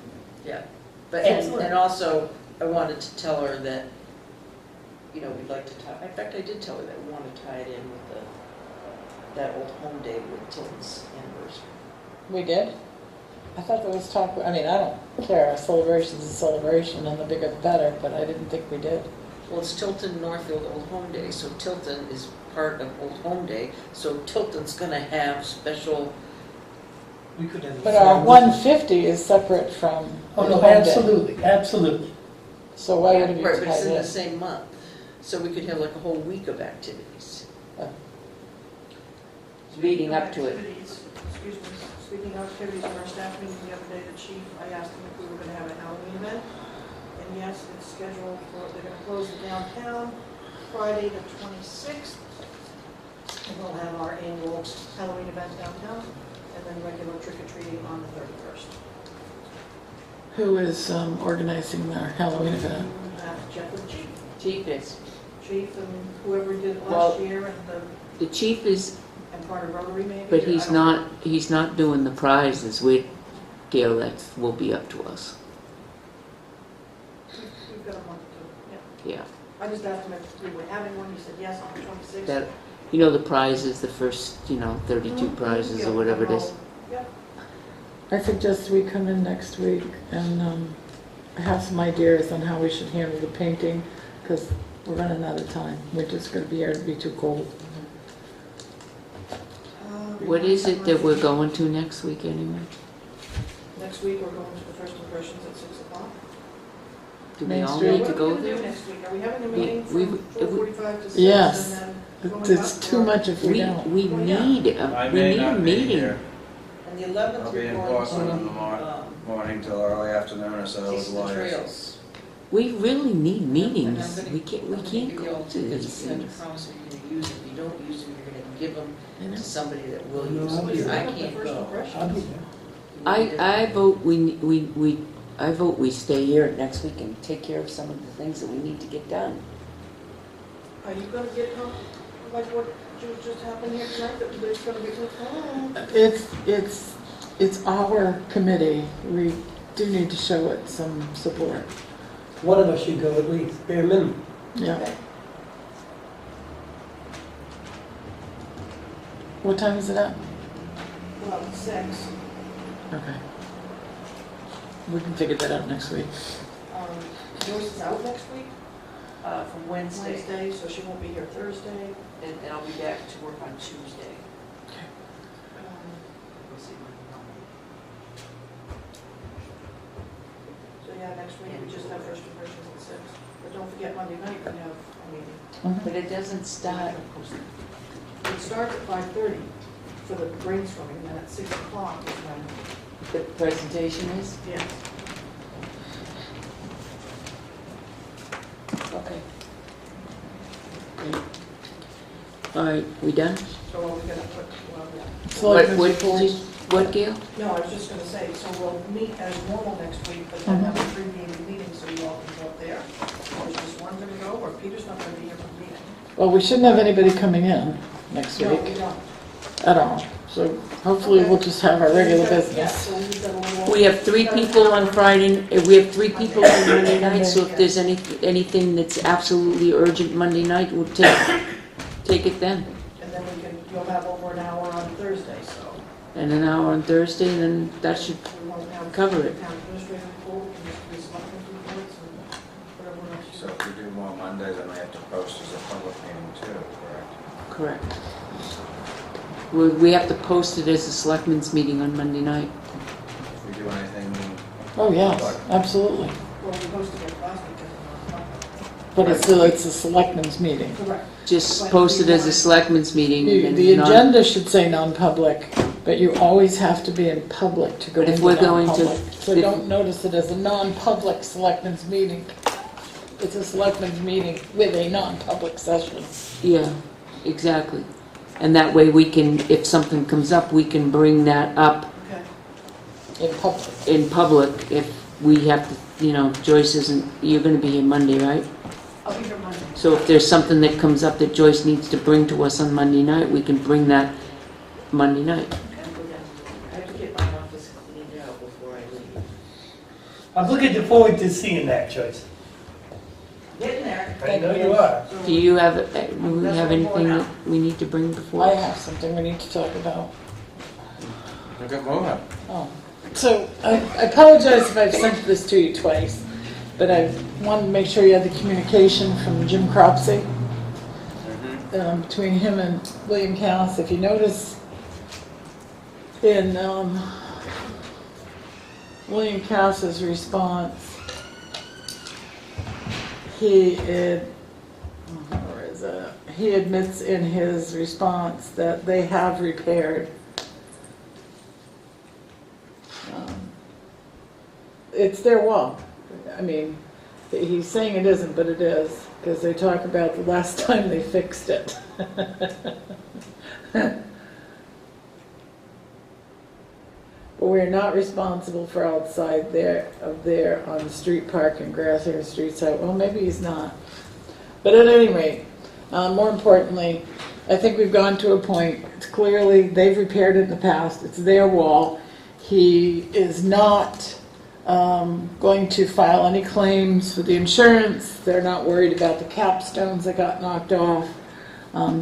yeah. But, Excellent. and also, I wanted to tell her that, you know, we'd like to tie, in fact, I did tell her that we want to tie it in with that Old Home Day with Tilton's anniversary. We did? I thought there was talk, I mean, I don't care, a celebration's a celebration, and the bigger the better, but I didn't think we did. Well, it's Tilton Northfield Old Home Day, so Tilton is part of Old Home Day, so Tilton's gonna have special, We could have. a But our farm- 150 is separate from Oh, the no, home day. absolutely, absolutely. So why would it be right, but it's tied in the in? same month. So we could have like a whole week of activities. Leading up to it. Activities, excuse me, speaking of activities, in our staff meeting the other day, the chief, I asked him if we were gonna have a Halloween event. And yes, it's scheduled for, they're gonna close the downtown Friday the 26th. And we'll have our annual Halloween event downtown, and then regular trick-or-treating on the 31st. Who is organizing our Halloween event? Jeff and Chief, Chief is, Chief and whoever did it Well- last year, and the chief is, and part of Rotary maybe. but or he's I don't know. he's not doing the prizes. We, Gail, that will be up to us. We've got a month to, yeah. Yeah. I just asked him if we were having one, he said yes on the 26th. That, you know, the prizes, the first, 32 prizes or whatever it is. Yep. I suggest we come in next week and have some ideas on how we should handle the painting, because we're running out of time. Winter's going to be here, it'll be too cold. What is it that we're going to next week anyway? Next week, we're going to the first impressions at 6 o'clock. Do we Main all Street. need What to are we go gonna do there? next week? Are we having a We- meeting we- from 4:45 to 6? Yes. And then going It's up, too or- much if we don't. We Well, yeah. need, I we may need a not be meeting. here. And the 11th, I'll be we're in going Boston in the to, morning till early afternoon or so with Taste the lawyers. Trails. We really need And meetings. I'm gonna- We can't I'm gonna give you go all to tickets. these You have to things. promise that you're gonna use them. If you don't use them, you're gonna give them You know? to somebody that will No, use I'll them. be Because there. I The can't first go. impressions. I'll be there. I vote I vote we stay here next week and take care of some of the things that we need to get done. Are you gonna get, like what just happened here tonight, that there's gonna be, It's our committee. We do need to show it some support. One of us should go at least, bare minimum. Yeah. What time is it at? well, 6. Okay. We can figure that out next week. Joyce is out next week, From Wednesday, Wednesday, so she won't be here Thursday. and I'll be back to work on Tuesday. We'll see. So yeah, next week we just have first impressions at 6. But don't forget Monday night we have a meeting. But it doesn't start, It starts at 5:30 for the brainstorming, and then at 6 o'clock is when, the presentation is? yeah. Okay. All right, we done? So are we gonna put, well, What, Gail? no, I was just gonna say, so we'll meet as normal next week, but then have a three-meeting meeting so you all can go up there. Is just one gonna go, or Peter's not gonna be here for the meeting? Well, we shouldn't have anybody coming in next No, week we don't. at all. So hopefully we'll just have our regular Yeah, business. so we've got a little- We have 3 people on Friday, we have 3 people on Monday night, so if there's anything that's absolutely urgent Monday night, we'll take it then. And then you'll have over an hour on Thursday, so. And an hour on Thursday, and then that should We won't have cover it. town administrator report, we can just do selectmen's reports and whatever else. So if we do more Mondays, then we have to post as a public meeting too, correct? Correct. We have to post it as a selectmen's meeting on Monday night. If we do anything, Oh, yes, absolutely. Well, we hosted it last week as a non-public. But it's a selectmen's meeting. Correct. Just post it as a selectmen's meeting. and The not- agenda should say non-public, but you always have to be in public to go But if into we're going to- non-public. So if- don't notice it as a non-public selectmen's meeting. It's a selectmen's meeting with a non-public session. Yeah, exactly. And that way we can, if something comes up, we can bring that up Okay. In public. in public if we have to, Joyce isn't, you're gonna be here Monday, right? I'll be here Monday. So if there's something that comes up that Joyce needs to bring to us on Monday night, we can bring that Monday night. I have to get my office cleaned out before I leave. I'm looking forward to seeing that, Joyce. Getting there. I know you are. Do you have anything that we need to bring before? I have something we need to talk about. look at moving. Oh, so I apologize if I've sent this to you twice, but I wanted to make sure you had the communication from Jim Cropsey between him and William Cass. If you notice in William Cass's response, he admits in his response that they have repaired. It's their wall. I mean, he's saying it isn't, but it is, because they talk about the last time they fixed it. But we're not responsible for outside there on the street parking, grassing the street side. Well, maybe he's not. But at any rate, more importantly, I think we've gone to a point, it's clearly, they've repaired it in the past, it's their wall. He is not going to file any claims for the insurance. They're not worried about the capstones that got knocked off.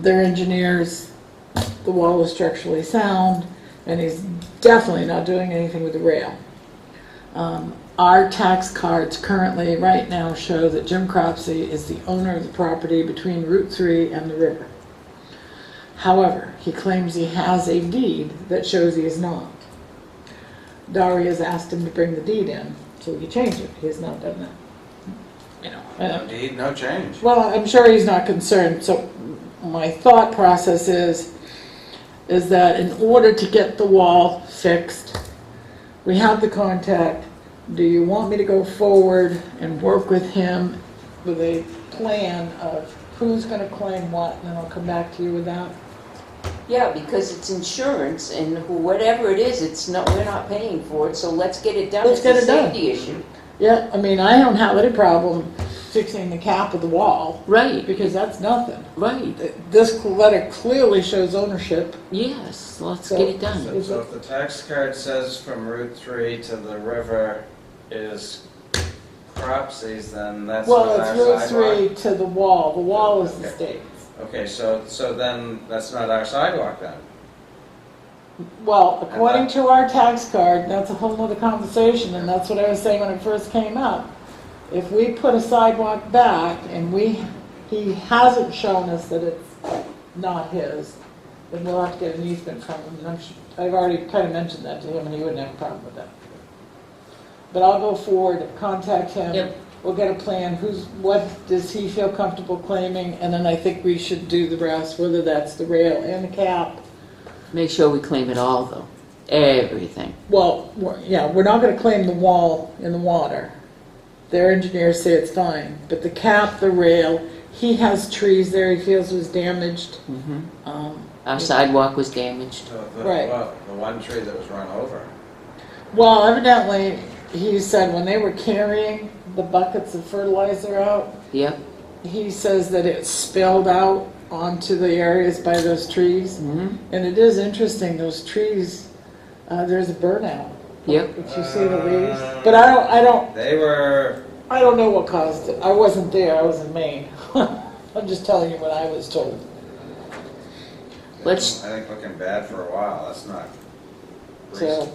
Their engineers, the wall was structurally sound, and he's definitely not doing anything with the rail. Our tax cards currently, right now, show that Jim Cropsey is the owner of the property between Route 3 and the river. However, he claims he has a deed that shows he is not. Daria's asked him to bring the deed in, so we could change it. He has not done that. No deed, no change. Well, I'm sure he's not concerned. So my thought process is that in order to get the wall fixed, we have the contact. Do you want me to go forward and work with him with a plan of who's going to claim what, and then I'll come back to you with that? Yeah, because it's insurance, and whatever it is, we're not paying for it, so let's get it done. Let's get it done. It's a safety issue. Yeah, I mean, I don't have any problem fixing the cap of the wall, Right, because that's nothing. right. This letter clearly shows ownership. Yes, let's So- get it done. So if the tax card says from Route 3 to the river is Cropsey's, then that's not Well, our it's Route sidewalk? 3 to the wall. The wall is the Okay. state's. Okay, so then that's not our sidewalk then? Well, according to our tax card, that's a whole nother conversation, and that's what I was saying when it first came up. If we put a sidewalk back and he hasn't shown us that it's not his, then we'll have to get an easement from him. And I've already kind of mentioned that to him, and he wouldn't have a problem with that. But I'll go forward, contact him. Yep. We'll get a plan. What does he feel comfortable claiming? And then I think we should do the rest, whether that's the rail and the cap. Make sure we claim it all, though. Everything. Well, we're not going to claim the wall in the water. Their engineers say it's fine. But the cap, the rail, he has trees there he feels was damaged. Mhm. Um, Our sidewalk was damaged. Right. Well, the one tree that was run over. Well, evidently, he said when they were carrying the buckets of fertilizer out, Yep. he says that it spilled out onto the areas by those trees. Mhm. And it is interesting, those trees, there's a burnout. Yep. If you see the leaves. But I don't know what caused it. I wasn't there, I was in Maine. I'm just telling you what I was told. Let's- I think looking bad for a while, that's not recent. So,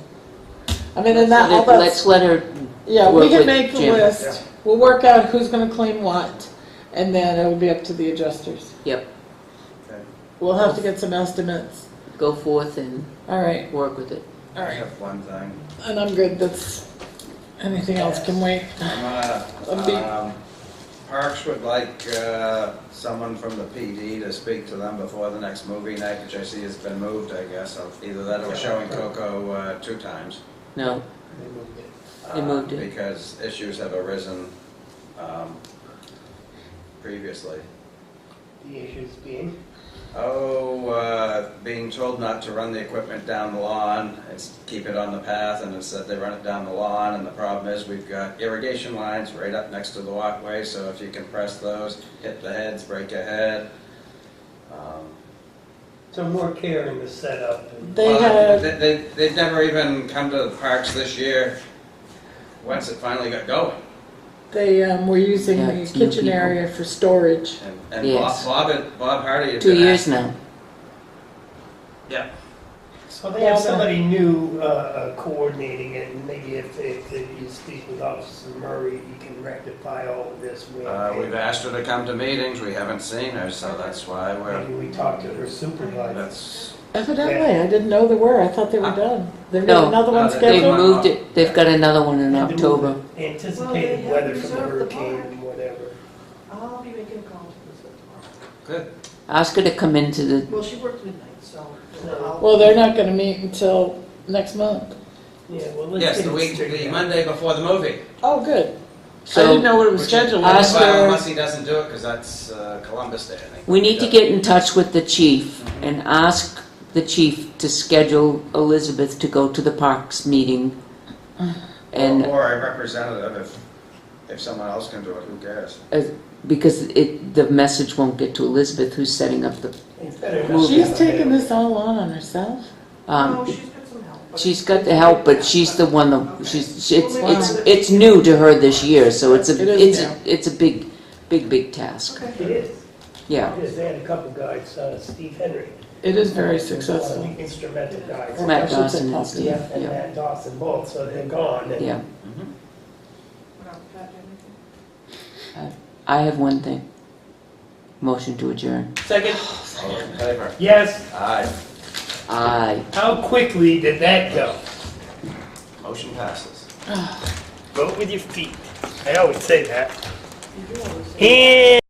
I mean, and that, all Let's that's, let her, yeah, we work can with make the Jim. list. We'll work out who's gonna claim what, and then it'll be up to the adjusters. yep, Okay. We'll have to get some estimates. go forth and All right, work with it. all I right. have one thing. And I'm good, that's, anything else can wait. Parks would like someone from the PD to speak to them before the next movie night, which I see has been moved, I guess. Either that or showing Coco 2 times. No, They moved it. they moved it. Because issues have arisen previously. The issues being, Being told not to run the equipment down the lawn, it's keep it on the path, and instead they run it down the lawn, and the problem is we've got irrigation lines right up next to the walkway, so if you can press those, hit the heads, break a head. so more care in the setup. And They had, They've never even come to the parks this year, once it finally got going. they were using Yeah, the it's new kitchen people. area for storage. And Yes. Bob Hardy has 2 been years asking- now. Yeah. So they have somebody new coordinating it, and maybe if you speak with Officer Murray, he can rectify all of this. We've asked her to come to meetings, we haven't seen her, so that's why Maybe we talk to her supervisor. that's, Evidently, I didn't know there were, I thought they were done. They've No. got another one No, they- They've scheduled? moved it, they've got another one in And to October. move the Anticipated Well, they weather have from the reserved the hurricane barn. and whatever. I'll be making a call to Elizabeth tomorrow. good. Ask her to come into the, Well, she worked midnight, so I'll. Well, they're not gonna meet until next month. Yeah, well, let's Yes, get the it week, straightened the out. Monday before the movie. Oh, good. I so didn't know what it was Which- scheduled. Ask as. her- Well, unless he doesn't do it, because that's Columbus Day, I think. we need to get in touch with the chief and ask the chief to schedule Elizabeth to go to the parks meeting. And Or a representative, if someone else can do it, who cares? because the message won't get to Elizabeth, who's setting up the, It's better enough Move to She's have taking a- this all on herself? No, she's got some help. but- she's got the help, but she's the one that, it's new to her this year, so it's It is new. it's a big task. It is. Yeah. It is. They had a couple guys, Steve Henry. It is very One of successful. the instrumental guys. Matt I should say Dawson and Pop, Steve, Yeah, and yeah, Matt Dawson both, so they're gone. And yeah. Pat, anything? I have one thing. Motion to adjourn. Second, All in favor? yes, Aye. Aye. how quickly did that go? Motion passes. Vote with your feet. I always say that. You do always say- And